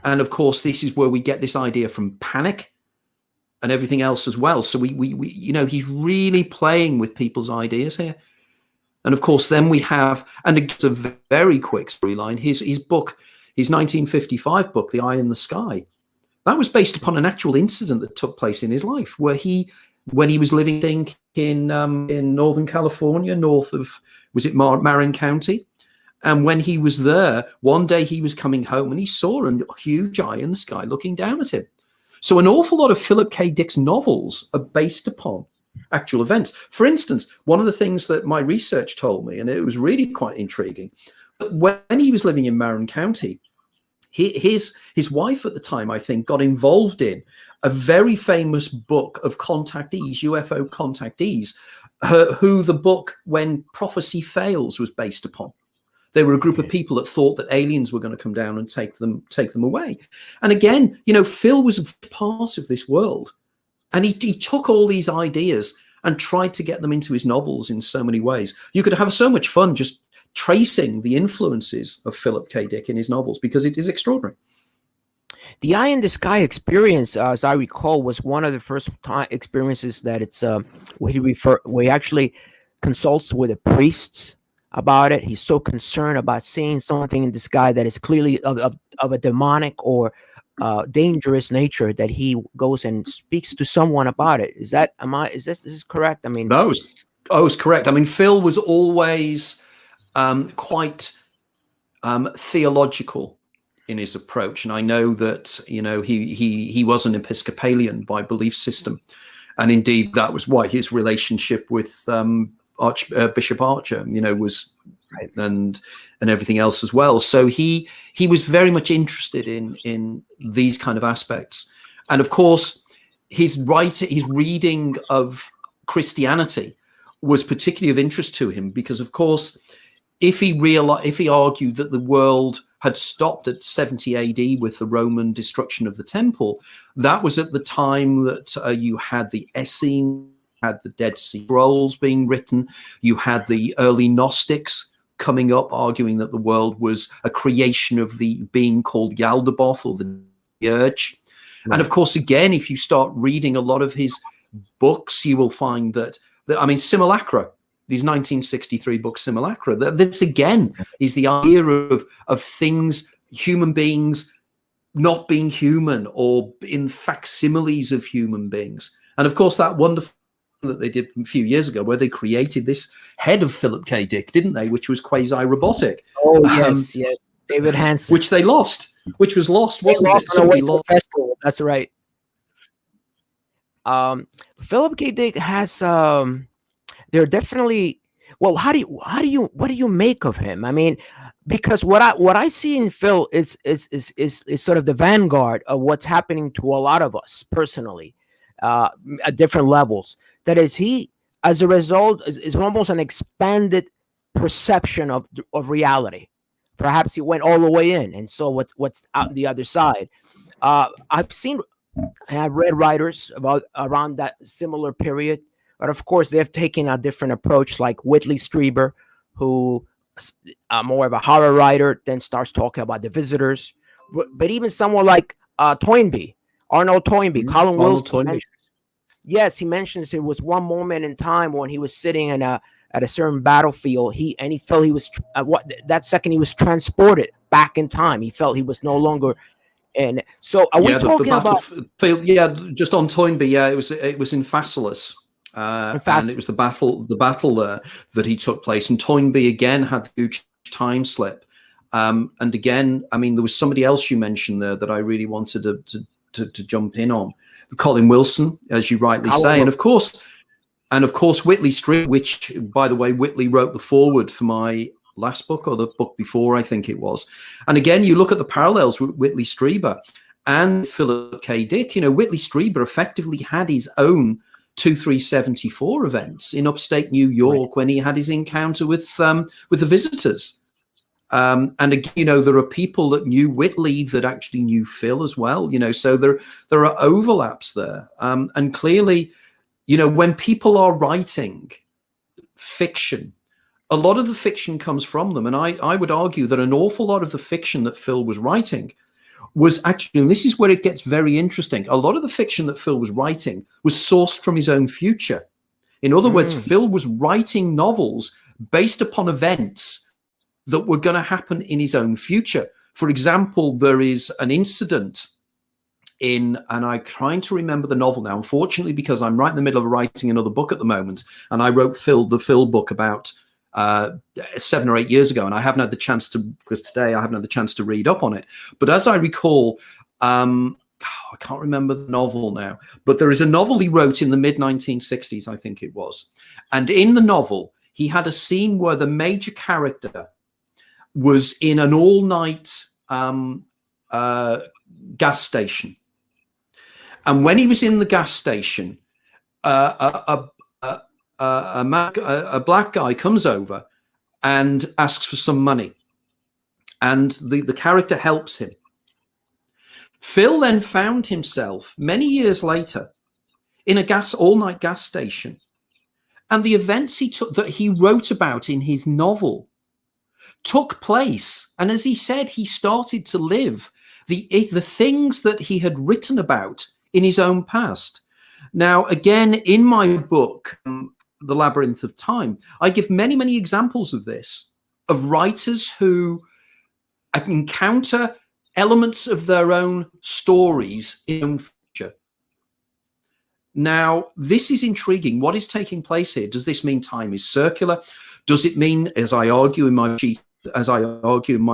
And of course, this is where we get this idea from panic and everything else as well. So we you know, he's really playing with people's ideas here. And of course, then we have, and it's a very quick storyline, his book, his 1955 book, The Eye in the Sky. That was based upon an actual incident that took place in his life, where when he was living in Northern California, north of, was it Marin County? And when he was there, one day he was coming home and he saw a huge eye in the sky looking down at him. So an awful lot of Philip K. Dick's novels are based upon actual events. For instance, one of the things that my research told me, and it was really quite intriguing, but when he was living in Marin County, his wife at the time, I think, got involved in a very famous book of contactees, UFO contactees, who the book When Prophecy Fails was based upon. They were a group of people that thought that aliens were going to come down and take them away. And again, you know, Phil was a part of this world, and he took all these ideas and tried to get them into his novels in so many ways. You could have so much fun just tracing the influences of Philip K. Dick in his novels, because it is extraordinary. The Eye in the Sky experience, as I recall, was one of the first experiences that it's where he actually consults with the priests about it. He's so concerned about seeing something in the sky that is clearly of a demonic or dangerous nature, that he goes and speaks to someone about it. Is this correct? I mean, No, it's correct. I mean, Phil was always quite theological in his approach, and I know that, you know, he was an Episcopalian by belief system, and indeed that was why his relationship with Bishop Archer, you know, was right, and everything else as well. So he was very much interested in these kind of aspects, and of course his reading of Christianity was particularly of interest to him, because of course if he argued that the world had stopped at 70 AD with the Roman destruction of the temple, that was at the time that you had the Essenes, had the Dead Sea Scrolls being written, you had the early Gnostics coming up arguing that the world was a creation of the being called Yaldabaoth, or the Urge. Right. And of course, again, if you start reading a lot of his books, you will find that I mean, Simulacra, these 1963 books, Simulacra, this again is the idea of things, human beings not being human, or in facsimiles of human beings. And of course, that wonderful that they did a few years ago, where they created this head of Philip K. Dick, didn't they? Which was quasi-robotic. Oh, yes, David Hansen. Which they lost, which was lost, wasn't it? Somebody lost. Festival. That's right. Philip K. Dick has they're definitely, well, what do you make of him? I mean, because what I see in Phil is sort of the vanguard of what's happening to a lot of us personally, at different levels. That is, he, as a result, is almost an expanded perception of reality. Perhaps he went all the way in and saw what's out the other side. I've read writers around that similar period, but of course they've taken a different approach, like Whitley Strieber, who more of a horror writer, then starts talking about the visitors. But even someone like Toynbee, Arnold Toynbee, Colin Wilson. Yes, he mentions it was one moment in time when he was sitting at a certain battlefield. He felt he was that second he was transported back in time. He felt he was no longer. And so are we talking about? Yeah, just on Toynbee. Yeah, it was in Phaselis. And it was the battle there that he took place. And Toynbee again had the huge time slip. And again, I mean, there was somebody else you mentioned there that I really wanted to jump in on. Colin Wilson, as you rightly say, and of course, Whitley Strieber, which, by the way, Whitley wrote the foreword for my last book, or the book before, I think it was. And again, you look at the parallels with Whitley Strieber and Philip K. Dick. You know, Whitley Strieber effectively had his own 2374 events in upstate New York when he had his encounter with the visitors. And again, you know, there are people that knew Whitley that actually knew Phil as well. You know, so there are overlaps there. And clearly, you know, when people are writing fiction, a lot of the fiction comes from them. And I would argue that an awful lot of the fiction that Phil was writing was actually, and this is where it gets very interesting, a lot of the fiction that Phil was writing was sourced from his own future. In other words, Phil was writing novels based upon events that were going to happen in his own future. For example, there is an incident in, and I'm trying to remember the novel now, unfortunately, because I'm right in the middle of writing another book at the moment, and I wrote the Phil book about 7 or 8 years ago, and I haven't had the chance to, because today I haven't had the chance to read up on it. But as I recall, I can't remember the novel now, but there is a novel he wrote in the mid-1960s, I think it was. And in the novel, he had a scene where the major character was in an all-night gas station. And when he was in the gas station, a black guy comes over and asks for some money, and the character helps him. Phil then found himself many years later in a all-night gas station, and the events that he wrote about in his novel took place. And as he said, he started to live the things that he had written about in his own past. Now, again, in my book, The Labyrinth of Time, I give many, many examples of this, of writers who encounter elements of their own stories in future. Now, this is intriguing. What is taking place here? Does this mean time is circular? Does it mean, as I argue in my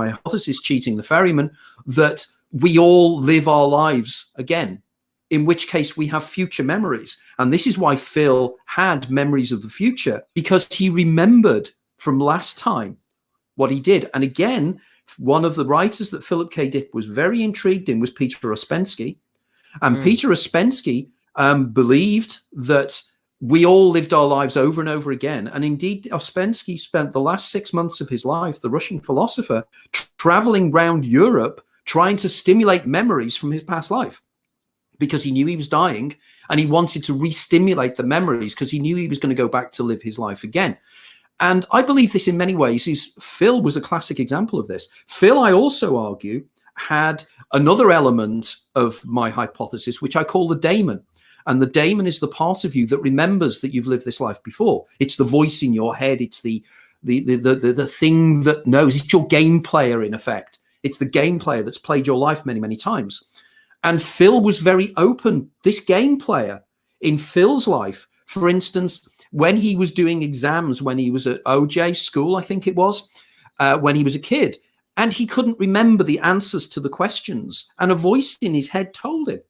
hypothesis, Cheating the Ferryman, that we all live our lives again? In which case we have future memories. And this is why Phil had memories of the future, because he remembered from last time what he did. And again, one of the writers that Philip K. Dick was very intrigued in was Peter Ouspensky. And Peter Ouspensky believed that we all lived our lives over and over again. And indeed, Ouspensky spent the last 6 months of his life, the Russian philosopher, traveling around Europe, trying to stimulate memories from his past life, because he knew he was dying and he wanted to re-stimulate the memories because he knew he was going to go back to live his life again. And I believe this in many ways Phil was a classic example of this. Phil, I also argue, had another element of my hypothesis, which I call the Daemon. And the Daemon is the part of you that remembers that you've lived this life before. It's the voice in your head. It's the thing that knows. It's your game player, in effect. It's the game player that's played your life many, many times. And Phil was very open. This game player in Phil's life, for instance, when he was doing exams, when he was at OJ school, I think it was, when he was a kid, and he couldn't remember the answers to the questions, and a voice in his head told him.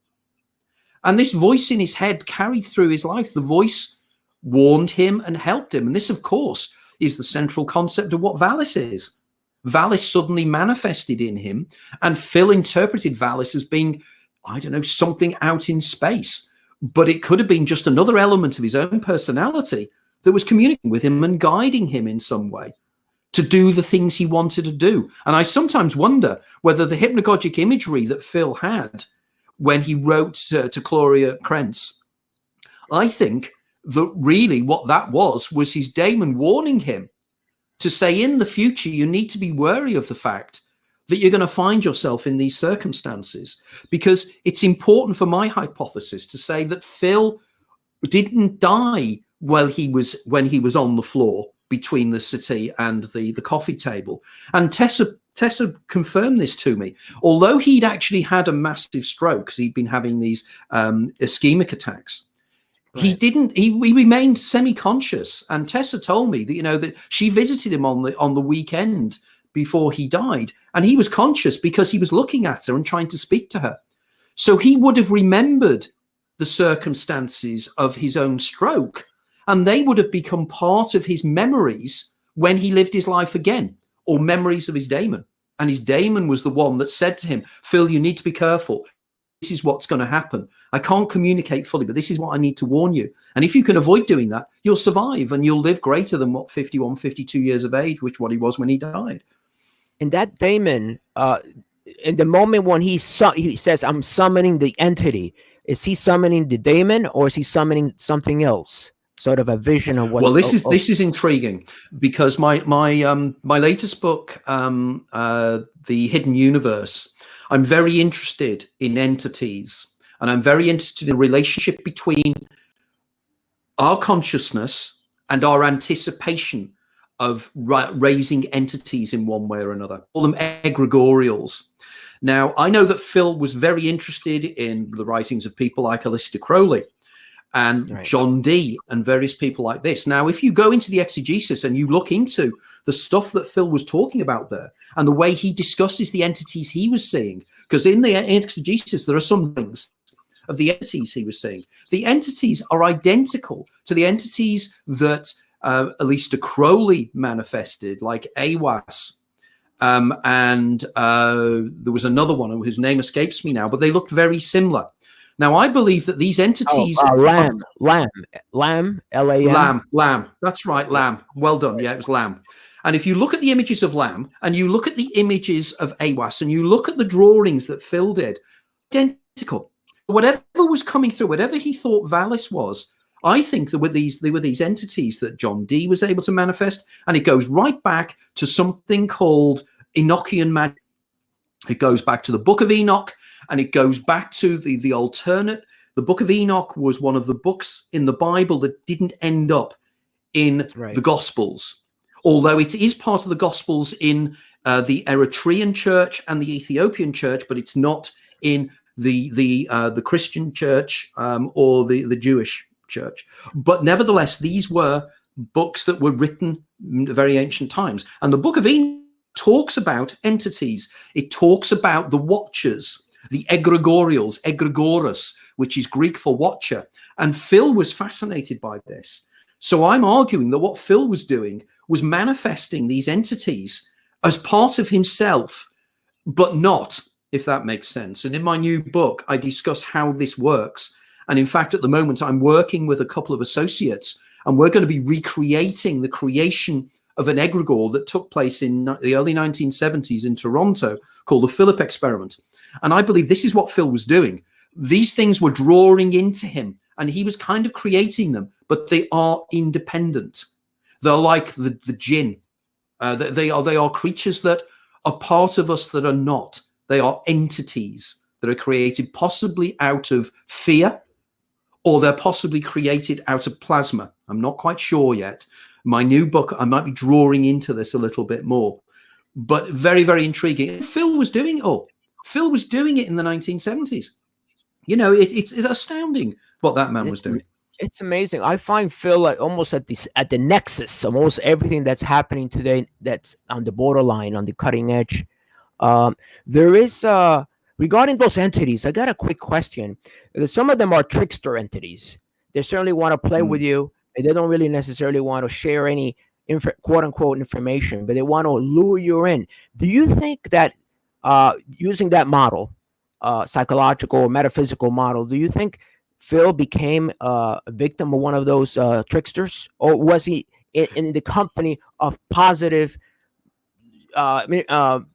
And this voice in his head carried through his life. The voice warned him and helped him. And this, of course, is the central concept of what Valis is. Valis suddenly manifested in him, and Phil interpreted Valis as being, I don't know, something out in space. But it could have been just another element of his own personality that was communicating with him and guiding him in some way to do the things he wanted to do. And I sometimes wonder whether the hypnagogic imagery that Phil had when he wrote to Gloria Krentz, I think that really what that was his Daemon warning him to say, in the future, you need to be wary of the fact that you're going to find yourself in these circumstances, because it's important for my hypothesis to say that Phil didn't die when he was on the floor between the settee and the coffee table. And Tessa confirmed this to me. Although he'd actually had a massive stroke, because he'd been having these ischemic attacks, right, he remained semi-conscious. And Tessa told me that, you know, that she visited him on the weekend before he died, and he was conscious because he was looking at her and trying to speak to her. So he would have remembered the circumstances of his own stroke, and they would have become part of his memories when he lived his life again, or memories of his daemon. And his daemon was the one that said to him, Phil, you need to be careful. This is what's going to happen. I can't communicate fully, but this is what I need to warn you. And if you can avoid doing that, you'll survive and you'll live greater than 51, 52 years of age, which what he was when he died. And that daemon, in the moment when he says, I'm summoning the entity, is he summoning the daemon or is he summoning something else? Sort of a vision of what. Well, this is intriguing, because my latest book, The Hidden Universe, I'm very interested in entities, and I'm very interested in the relationship between our consciousness and our anticipation of raising entities in one way or another. Call them egregorials. Now, I know that Phil was very interested in the writings of people like Aleister Crowley and John Dee and various people like this. Now, if you go into the exegesis and you look into the stuff that Phil was talking about there and the way he discusses the entities he was seeing, because in the exegesis, there are some things of the entities he was seeing. The entities are identical to the entities that Aleister Crowley manifested, like Awas. And there was another one whose name escapes me now, but they looked very similar. Now, I believe that these entities... Lamb, L-A-M. Lamb. That's right, Lamb. Well done. Yeah, it was Lamb. And if you look at the images of Lamb and you look at the images of Awas and you look at the drawings that Phil did, identical. Whatever was coming through, whatever he thought Valis was, I think there were these entities that John Dee was able to manifest, and it goes right back to something called Enochian magic. It goes back to the Book of Enoch, and it goes back to the alternate. The Book of Enoch was one of the books in the Bible that didn't end up in the Gospels, although it is part of the Gospels in the Eritrean church and the Ethiopian church, but it's not in the Christian church or the Jewish church. But nevertheless, these were books that were written in very ancient times. And the Book of Enoch talks about entities. It talks about the watchers, the egregorials, egregorus, which is Greek for watcher. And Phil was fascinated by this. So I'm arguing that what Phil was doing was manifesting these entities as part of himself, but not, if that makes sense. And in my new book, I discuss how this works. And in fact, at the moment, I'm working with a couple of associates, and we're going to be recreating the creation of an egregore that took place in the early 1970s in Toronto called the Philip experiment. And I believe this is what Phil was doing. These things were drawing into him, and he was kind of creating them, but they are independent. They're like the jinn. They are creatures that are part of us that are not. They are entities that are created possibly out of fear, or they're possibly created out of plasma. I'm not quite sure yet. My new book, I might be drawing into this a little bit more, but very, very intriguing. Phil was doing it in the 1970s. You know, it's astounding what that man was doing. It's amazing. I find Phil almost at the nexus, almost everything that's happening today that's on the borderline, on the cutting edge. There is, regarding those entities, I got a quick question. Some of them are trickster entities. They certainly want to play with you, and they don't really necessarily want to share any quote unquote information, but they want to lure you in. Do you think that using that model, psychological or metaphysical model, do you think Phil became a victim of one of those tricksters, or was he in the company of positive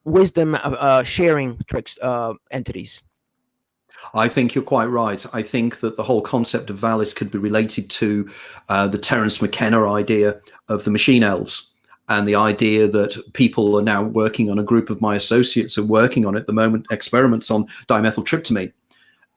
wisdom sharing tricks entities? I think you're quite right. I think that the whole concept of Valis could be related to the Terence McKenna idea of the machine elves, and the idea that people are now working on, a group of my associates are working on at the moment, experiments on dimethyltryptamine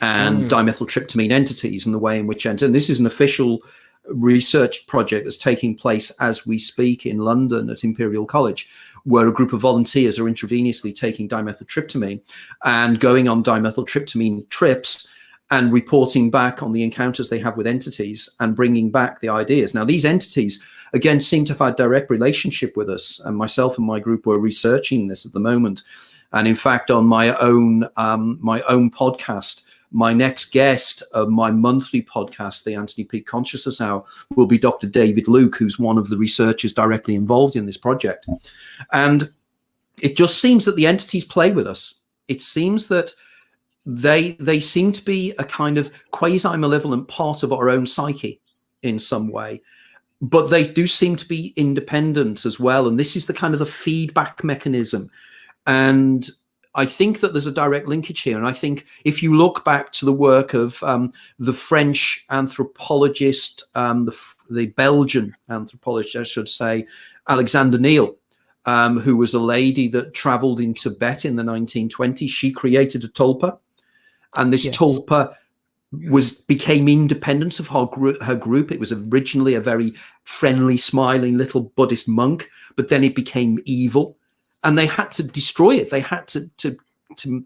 and dimethyltryptamine entities, and the way in which, and this is an official research project that's taking place as we speak in London at Imperial College, where a group of volunteers are intravenously taking dimethyltryptamine and going on dimethyltryptamine trips and reporting back on the encounters they have with entities and bringing back the ideas. Now, these entities, again, seem to have had direct relationship with us, and myself and my group were researching this at the moment. And in fact, on my own podcast, My next guest of my monthly podcast, the Anthony Peake Consciousness Hour, will be Dr. David Luke, who's one of the researchers directly involved in this project. And it just seems that the entities play with us. It seems that they seem to be a kind of quasi-malevolent part of our own psyche in some way, but they do seem to be independent as well. And this is the kind of the feedback mechanism. And I think that there's a direct linkage here. And I think if you look back to the work of the French anthropologist, the Belgian anthropologist, I should say, Alexander Neil, who was a lady that traveled in Tibet in the 1920s, she created a tulpa. And this tulpa became independent of her group. It was originally a very friendly, smiling little Buddhist monk, but then it became evil. And they had to destroy it. They had to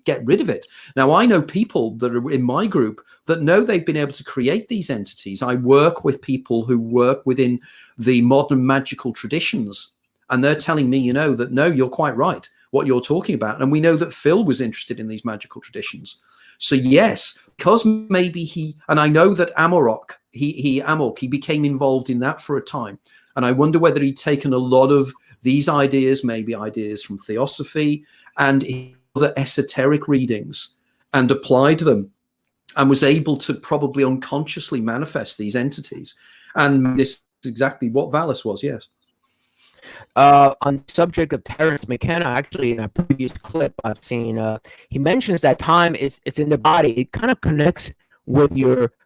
get rid of it. Now, I know people that are in my group that know they've been able to create these entities. I work with people who work within the modern magical traditions. And they're telling me, you know, that, no, you're quite right, what you're talking about. And we know that Phil was interested in these magical traditions. So, yes, because maybe he, and I know that Amok, he became involved in that for a time. And I wonder whether he'd taken a lot of these ideas, maybe ideas from theosophy and other esoteric readings, and applied them and was able to probably unconsciously manifest these entities. And this is exactly what Valis was, yes. On the subject of Terence McKenna, actually, in a previous clip I've seen, he mentions that time it's in the body. It kind of connects with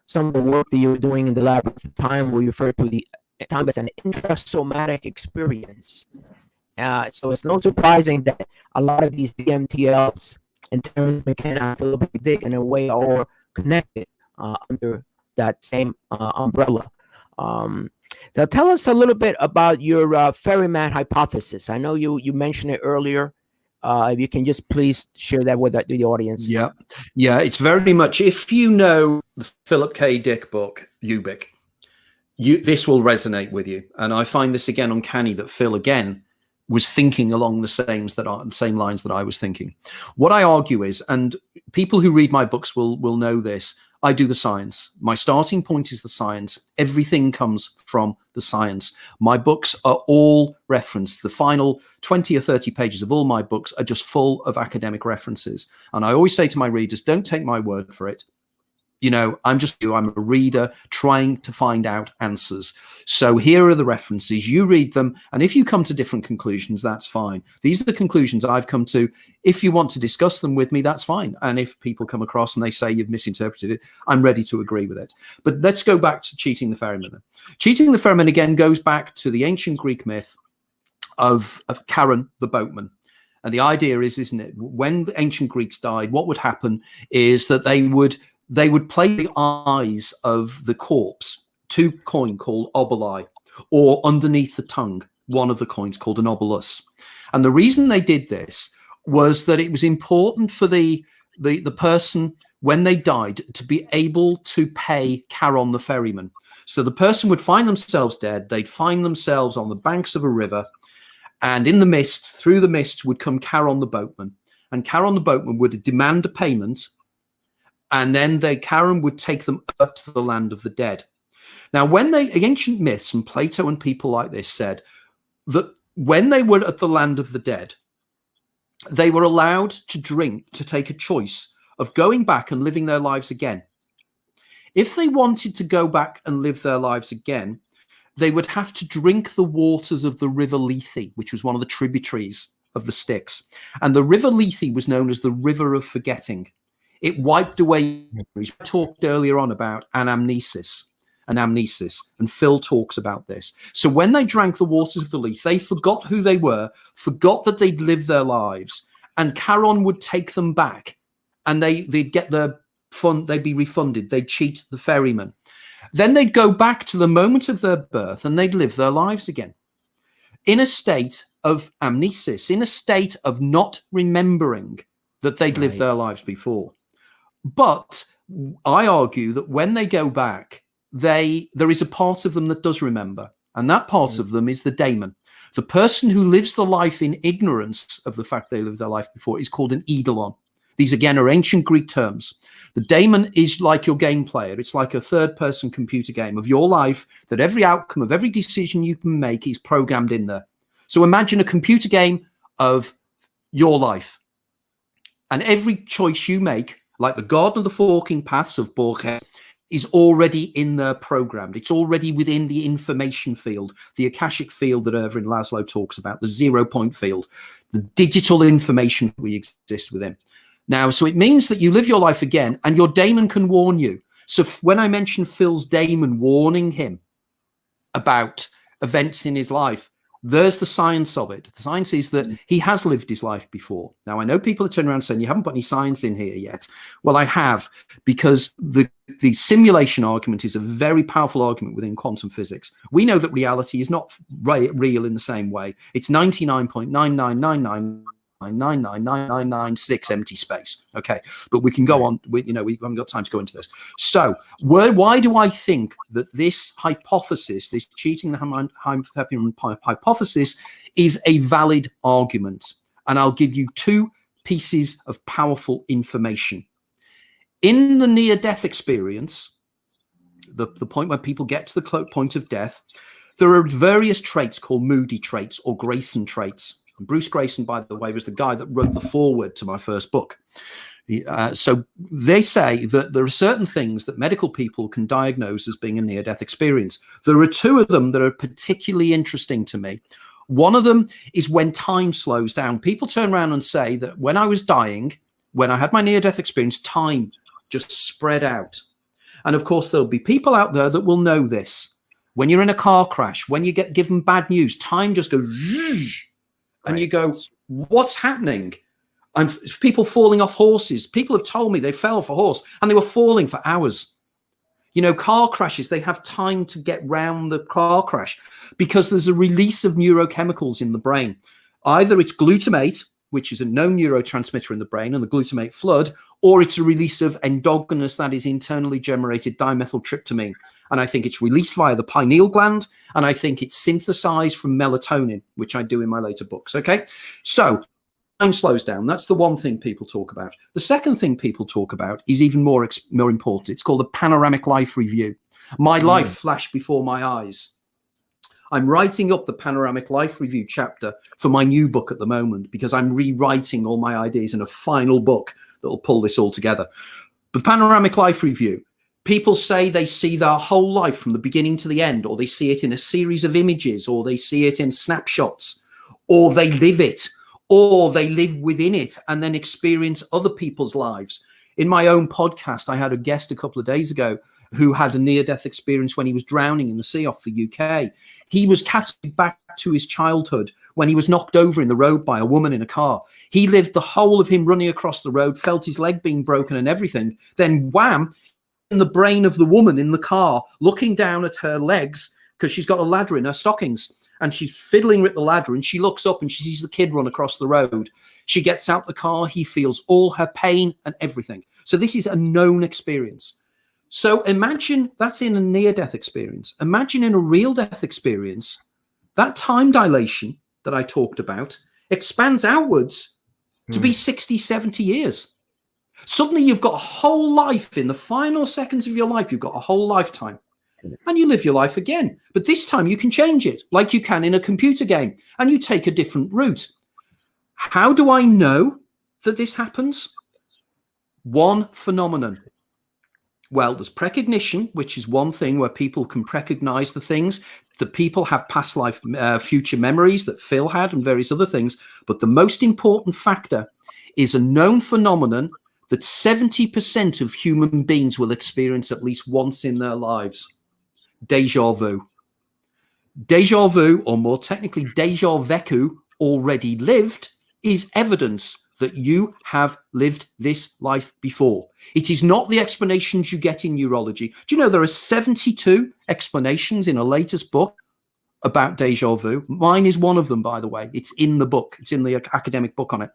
some of the work that you were doing in the lab at the time. We refer to the time as an intrasomatic experience. So it's no surprising that a lot of these DMTLs and Terence McKenna, Philip Dick, in a way, are connected under that same umbrella. So tell us a little bit about your ferryman hypothesis. I know you mentioned it earlier. If you can just please share that with the audience. Yeah, it's very much, if you know the Philip K. Dick book, Ubik, this will resonate with you. And I find this again uncanny that Phil again was thinking along the same lines that I was thinking. What I argue is, and people who read my books will know this, I do the science. My starting point is the science. Everything comes from the science. My books are all referenced. The final 20 or 30 pages of all my books are just full of academic references. And I always say to my readers, don't take my word for it. You know, I'm a reader trying to find out answers. So here are the references. You read them. And if you come to different conclusions, that's fine. These are the conclusions I've come to. If you want to discuss them with me, that's fine. And if people come across and they say you've misinterpreted it, I'm ready to agree with it. But let's go back to cheating the ferryman. Cheating the ferryman again goes back to the ancient Greek myth of Charon the boatman. And the idea is, isn't it, when the ancient Greeks died, what would happen is that they would play the eyes of the corpse to a coin called oboli, or underneath the tongue, one of the coins called an obolus. And the reason they did this was that it was important for the person, when they died, to be able to pay Charon the ferryman. So the person would find themselves dead. They'd find themselves on the banks of a river, and in the mists, through the mists, would come Charon the boatman. And Charon the boatman would demand a payment, and then Charon would take them up to the land of the dead. Now, when ancient myths and Plato and people like this said that when they were at the land of the dead, they were allowed to take a choice of going back and living their lives again. If they wanted to go back and live their lives again, they would have to drink the waters of the river Lethe, which was one of the tributaries of the Styx. And the river Lethe was known as the river of forgetting. It wiped away memories. I talked earlier on about anamnesis, and Phil talks about this. So when they drank the waters of the Lethe, they forgot who they were, forgot that they'd lived their lives, and Charon would take them back, and they'd get their fund, they'd be refunded, they'd cheat the ferryman. Then they'd go back to the moment of their birth, and they'd live their lives again. In a state of amnesis, in a state of not remembering that they'd lived their lives before. But I argue that when they go back, there is a part of them that does remember. And that part of them is the Daemon. The person who lives the life in ignorance of the fact they lived their life before is called an eidolon. These, again, are ancient Greek terms. The daemon is like your game player. It's like a third-person computer game of your life that every outcome of every decision you can make is programmed in there. So imagine a computer game of your life. And every choice you make, like the Garden of the Forking Paths of Borges, is already in there programmed. It's already within the information field, the Akashic field that Irvin Laszlo talks about, the 0-point field, the digital information we exist within. Now, so it means that you live your life again and your daemon can warn you. So when I mentioned Phil's daemon warning him about events in his life, there's the science of it. The science is that he has lived his life before. Now, I know people are turning around saying, you haven't put any science in here yet. Well, I have, because the simulation argument is a very powerful argument within quantum physics. We know that reality is not real in the same way. It's 99.99999999996 empty space. Okay, but we can go on. We haven't got time to go into this. So, why do I think that this hypothesis, this cheating the hypothesis, is a valid argument? And I'll give you two pieces of powerful information. In the near-death experience, the point where people get to the point of death, there are various traits called Moody traits or Grayson traits. And Bruce Grayson, by the way, was the guy that wrote the foreword to my first book. So they say that there are certain things that medical people can diagnose as being a near-death experience. There are two of them that are particularly interesting to me. One of them is when time slows down. People turn around and say that when I was dying, when I had my near-death experience, time just spread out. And of course, there'll be people out there that will know this. When you're in a car crash, when you get given bad news, time just goes zhuzh, and you go, what's happening? And people falling off horses. People have told me they fell off a horse and they were falling for hours. You know, car crashes, they have time to get round the car crash because there's a release of neurochemicals in the brain. Either it's glutamate, which is a known neurotransmitter in the brain, and the glutamate flood, or it's a release of endogenous, that is internally generated dimethyltryptamine. And I think it's released via the pineal gland, and I think it's synthesized from melatonin, which I do in my later books. Okay, so time slows down. That's the one thing people talk about. The second thing people talk about is even more important. It's called the panoramic life review. My life flashed before my eyes. I'm writing up the panoramic life review chapter for my new book at the moment because I'm rewriting all my ideas in a final book that will pull this all together. The panoramic life review, people say they see their whole life from the beginning to the end, or they see it in a series of images, or they see it in snapshots, or they live it, or they live within it and then experience other people's lives. In my own podcast, I had a guest a couple of days ago who had a near-death experience when he was drowning in the sea off the UK. He was casted back to his childhood when he was knocked over in the road by a woman in a car. He lived the whole of him running across the road, felt his leg being broken and everything. Then wham, in the brain of the woman in the car, looking down at her legs because she's got a ladder in her stockings and she's fiddling with the ladder, and she looks up and she sees the kid run across the road. She gets out the car. He feels all her pain and everything. So this is a known experience. So imagine that's in a near-death experience. Imagine in a real death experience, that time dilation that I talked about expands outwards to be 60, 70 years. Suddenly you've got a whole life. In the final seconds of your life, you've got a whole lifetime. And you live your life again. But this time you can change it like you can in a computer game, and you take a different route. How do I know that this happens? One phenomenon. Well, there's precognition, which is one thing where people can precognize the things that people have past life, future memories that Phil had and various other things. But the most important factor is a known phenomenon that 70% of human beings will experience at least once in their lives. Deja vu. Deja vu, or more technically, deja vécu, already lived, is evidence that you have lived this life before. It is not the explanations you get in neurology. Do you know there are 72 explanations in a latest book about deja vu? Mine is one of them, by the way. It's in the book. It's in the academic book on it.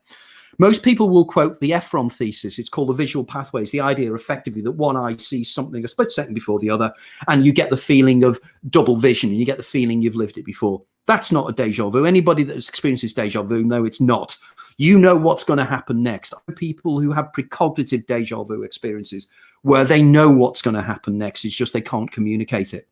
Most people will quote the Efron thesis. It's called the visual pathways, the idea effectively that one eye sees something a split second before the other, and you get the feeling of double vision, and you get the feeling you've lived it before. That's not a deja vu. Anybody that experiences deja vu, no, it's not. You know what's going to happen next. People who have precognitive deja vu experiences where they know what's going to happen next. It's just they can't communicate it.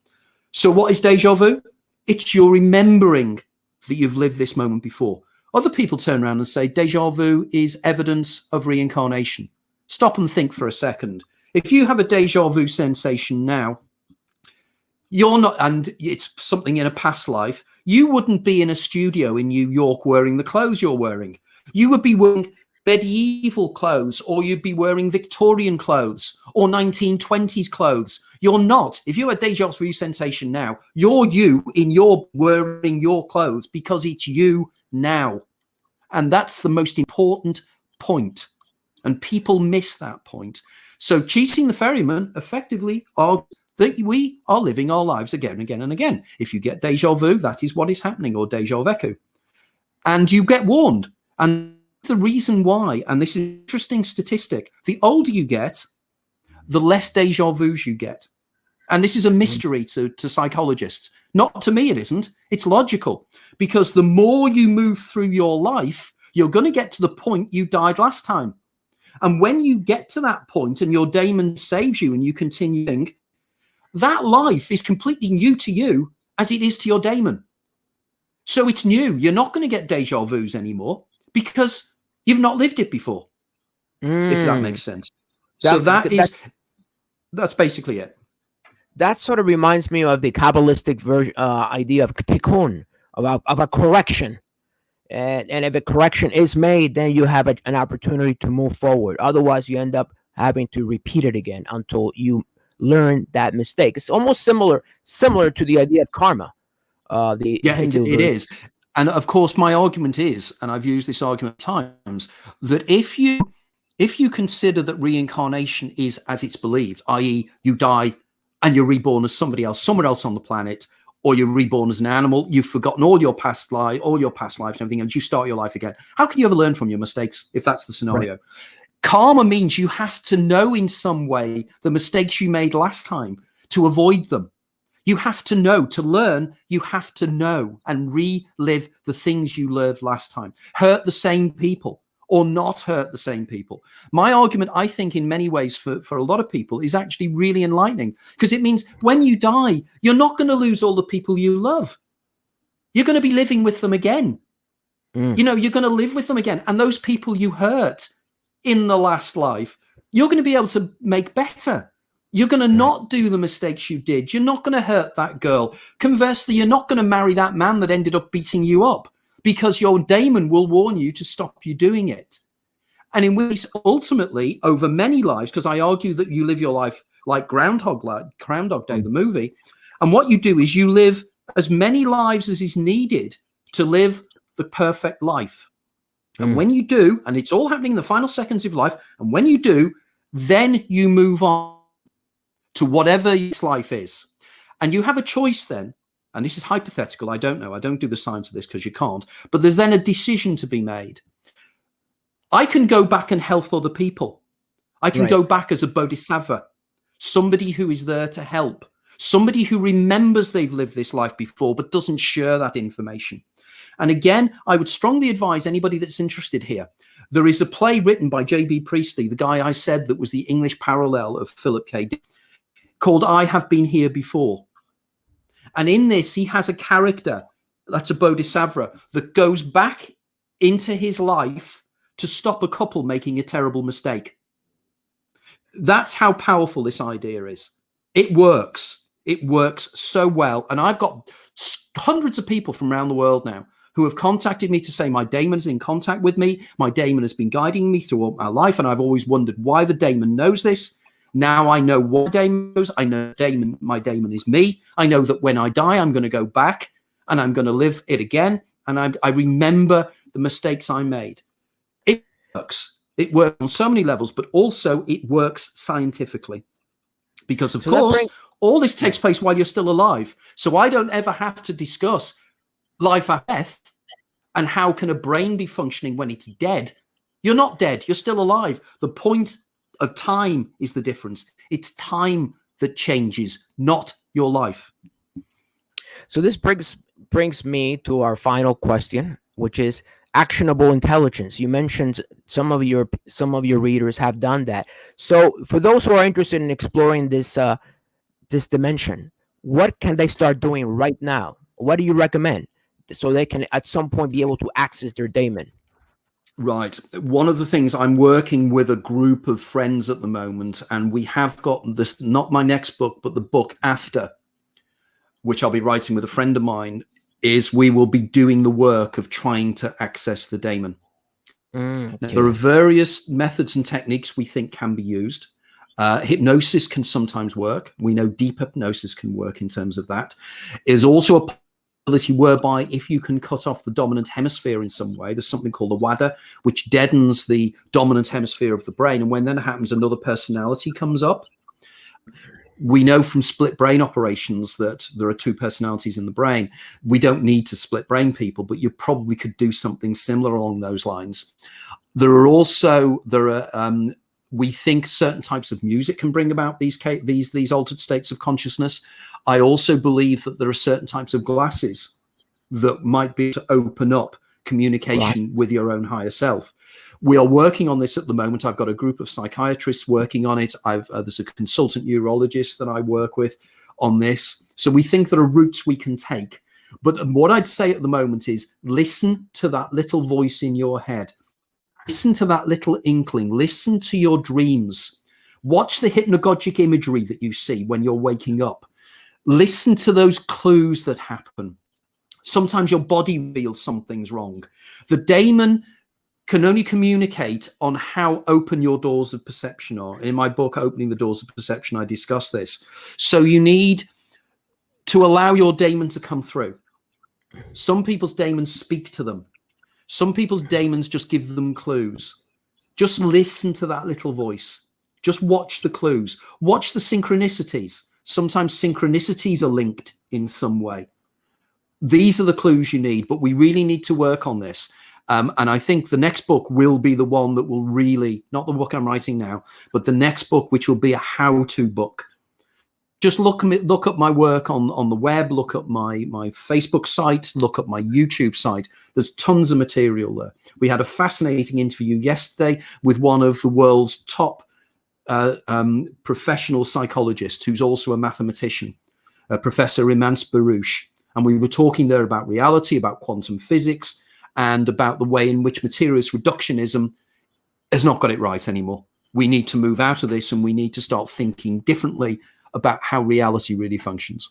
So what is deja vu? It's your remembering that you've lived this moment before. Other people turn around and say deja vu is evidence of reincarnation. Stop and think for a second. If you have a deja vu sensation now, you're not, and it's something in a past life, you wouldn't be in a studio in New York wearing the clothes you're wearing. You would be wearing medieval clothes, or you'd be wearing Victorian clothes or 1920s clothes. You're not. If you have a deja vu sensation now, you're you in your wearing your clothes because it's you now. And that's the most important point. And people miss that point. So cheating the ferryman effectively are that we are living our lives again and again and again. If you get deja vu, that is what is happening, or deja vu. And you get warned. And the reason why, and this is an interesting statistic, the older you get, the less deja vus you get. And this is a mystery to psychologists. Not to me, it isn't. It's logical. Because the more you move through your life, you're going to get to the point you died last time. And when you get to that point and your daemon saves you and you continue, that life is completely new to you as it is to your daemon. So it's new. You're not going to get deja vus anymore because you've not lived it before, if that makes sense. That's basically it. That sort of reminds me of the Kabbalistic idea of tikkun, of a correction. And if a correction is made, then you have an opportunity to move forward. Otherwise, you end up having to repeat it again until you learn that mistake. It's almost similar to the idea of karma. It is. And of course, my argument is, and I've used this argument at times, that if you consider that reincarnation is as it's believed, i.e. you die and you're reborn as somebody else, somewhere else on the planet, or you're reborn as an animal, you've forgotten all your past lives and everything, and you start your life again. How can you ever learn from your mistakes if that's the scenario? Right. Karma means you have to know in some way the mistakes you made last time to avoid them. You have to know. To learn, you have to know and relive the things you learned last time. Hurt the same people or not hurt the same people. My argument, I think, in many ways for a lot of people is actually really enlightening, because it means when you die, you're not going to lose all the people you love. You're going to be living with them again. You know, you're going to live with them again. And those people you hurt in the last life, you're going to be able to make better. You're going to not do the mistakes you did. You're not going to hurt that girl. Conversely, you're not going to marry that man that ended up beating you up, because your daemon will warn you to stop you doing it. And in which ultimately, over many lives, because I argue that you live your life like Groundhog Day, the movie, and what you do is you live as many lives as is needed to live the perfect life. And when you do, and it's all happening in the final seconds of life, and when you do, then you move on to whatever this life is. And you have a choice then, and this is hypothetical, I don't know, I don't do the science of this because you can't, but there's then a decision to be made. I can go back and help other people. I can go back as a bodhisattva, somebody who is there to help, somebody who remembers they've lived this life before but doesn't share that information. And again, I would strongly advise anybody that's interested here. There is a play written by J.B. Priestley, the guy I said that was the English parallel of Philip K. Dick, called I Have Been Here Before. And in this, he has a character that's a bodhisattva that goes back into his life to stop a couple making a terrible mistake. That's how powerful this idea is. It works. It works so well. And I've got hundreds of people from around the world now who have contacted me to say my daemon is in contact with me. My daemon has been guiding me throughout my life. And I've always wondered why the daemon knows this. Now I know what daemon knows. I know my daemon is me. I know that when I die, I'm going to go back and I'm going to live it again. And I remember the mistakes I made. It works. It works on so many levels, but also it works scientifically. Because, of course, all this takes place while you're still alive. So I don't ever have to discuss life after death and how can a brain be functioning when it's dead. You're not dead. You're still alive. The point of time is the difference. It's time that changes, not your life. So this brings brings me to our final question, which is actionable intelligence. You mentioned some of your readers have done that. So for those who are interested in exploring this dimension, what can they start doing right now? What do you recommend so they can at some point be able to access their daemon? Right. One of the things, I'm working with a group of friends at the moment, and we have got this, not my next book, but the book after, which I'll be writing with a friend of mine, is we will be doing the work of trying to access the daemon. Now, there are various methods and techniques we think can be used. Hypnosis can sometimes work. We know deep hypnosis can work in terms of that. Is also a possibility whereby if you can cut off the dominant hemisphere in some way, there's something called the wada, which deadens the dominant hemisphere of the brain. And when that happens, another personality comes up. We know from split brain operations that there are two personalities in the brain. We don't need to split brain people, but you probably could do something similar along those lines. We think certain types of music can bring about these altered states of consciousness. I also believe that there are certain types of glasses that might be to open up communication with your own higher self. We are working on this at the moment. I've got a group of psychiatrists working on it. There's a consultant neurologist that I work with on this. So we think there are routes we can take. But what I'd say at the moment is listen to that little voice in your head. Listen to that little inkling. Listen to your dreams. Watch the hypnagogic imagery that you see when you're waking up. Listen to those clues that happen. Sometimes your body feels something's wrong. The daemon can only communicate on how open your doors of perception are. In my book, Opening the Doors of Perception, I discuss this. So you need to allow your daemon to come through. Some people's daemons speak to them. Some people's daemons just give them clues. Just listen to that little voice. Just watch the clues. Watch the synchronicities. Sometimes synchronicities are linked in some way. These are the clues you need, but we really need to work on this. And I think the next book will be the one that will really, not the book I'm writing now, but the next book, which will be a how-to book. Just look up my work on the web, look up my Facebook site, look up my YouTube site. There's tons of material there. We had a fascinating interview yesterday with one of the world's top professional psychologists, who's also a mathematician, Professor Imans Baruch. And we were talking there about reality, about quantum physics, and about the way in which materialist reductionism has not got it right anymore. We need to move out of this, and we need to start thinking differently about how reality really functions.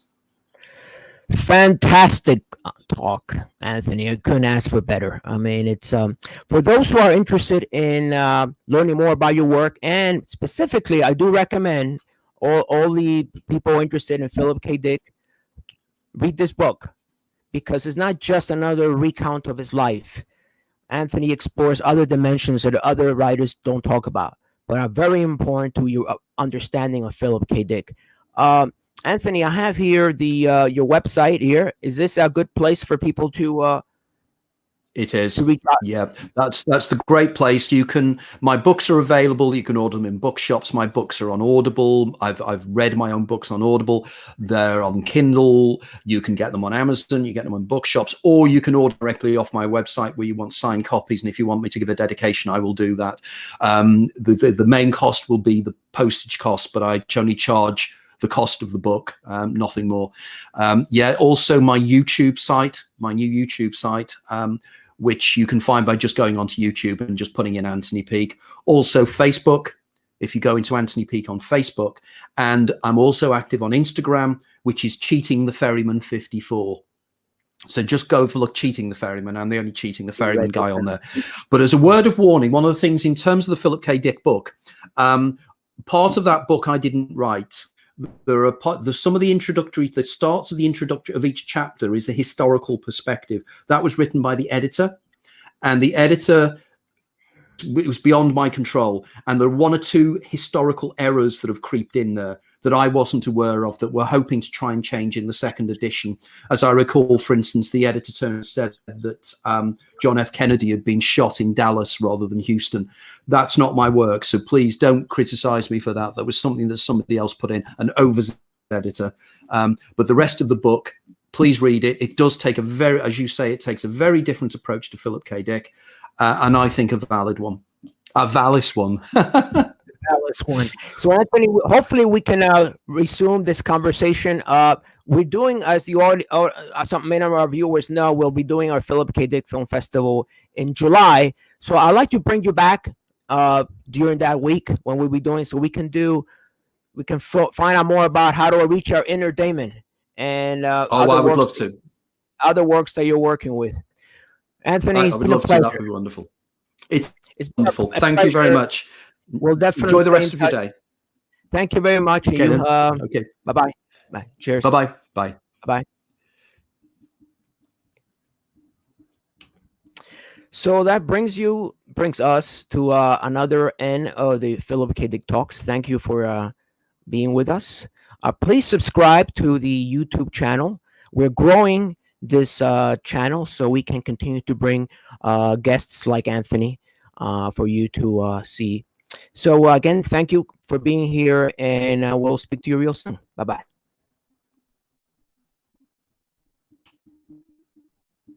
Fantastic talk, Anthony. I couldn't ask for better. I mean, it's for those who are interested in learning more about your work, and specifically, I do recommend all the people interested in Philip K. Dick read this book, because it's not just another recount of his life. Anthony explores other dimensions that other writers don't talk about, but are very important to your understanding of Philip K. Dick. Anthony, I have here your website here. Is this a good place for people to It is. to reach out? Yeah, that's the great place. My books are available. You can order them in bookshops. My books are on Audible. I've read my own books on Audible. They're on Kindle. You can get them on Amazon. You get them on bookshops, or you can order directly off my website where you want signed copies. And if you want me to give a dedication, I will do that. The main cost will be the postage cost, but I only charge the cost of the book, nothing more. Also my YouTube site, my new YouTube site, which you can find by just going onto YouTube and just putting in Anthony Peake. Also Facebook, if you go into Anthony Peake on Facebook. And I'm also active on Instagram, which is Cheating the Ferryman 54. So just go for Cheating the Ferryman. I'm the only Cheating the Ferryman guy on there. But as a word of warning, one of the things in terms of the Philip K. Dick book, part of that book I didn't write. There's some of the starts of the introductory of each chapter is a historical perspective that was written by the editor, and the editor, it was beyond my control, and there are one or two historical errors that have creeped in there that I wasn't aware of, that we're hoping to try and change in the second edition. As I recall, for instance, the editor said that John F. Kennedy had been shot in Dallas rather than Houston. That's not my work, so please don't criticize me for that. That was something that somebody else put in, an over editor. But the rest of the book please read it. It does take a very, as you say, it takes a very different approach to Philip K. Dick, and I think a valid one, a valid one. Alice one. So Anthony, hopefully we can resume this conversation. We're doing, as the some many of our viewers know, we'll be doing our Philip K. Dick Film Festival in July. So I'd like to bring you back during that week when we'll be doing, so we can find out more about how to reach our inner Daemon and I would love to. Other works that you're working with. Anthony, I would love to. That would be wonderful. It's wonderful. Thank you very much. We'll definitely enjoy the rest of your day. Thank you very much. Okay. Okay. Bye-bye. Bye. Cheers. Bye-bye. Bye. Bye. So that brings us to another end of the Philip K. Dick Talks. Thank you for being with us. Please subscribe to the YouTube channel. We're growing this channel so we can continue to bring guests like Anthony for you to see. So again, thank you for being here, and we'll speak to you real soon. Bye-bye.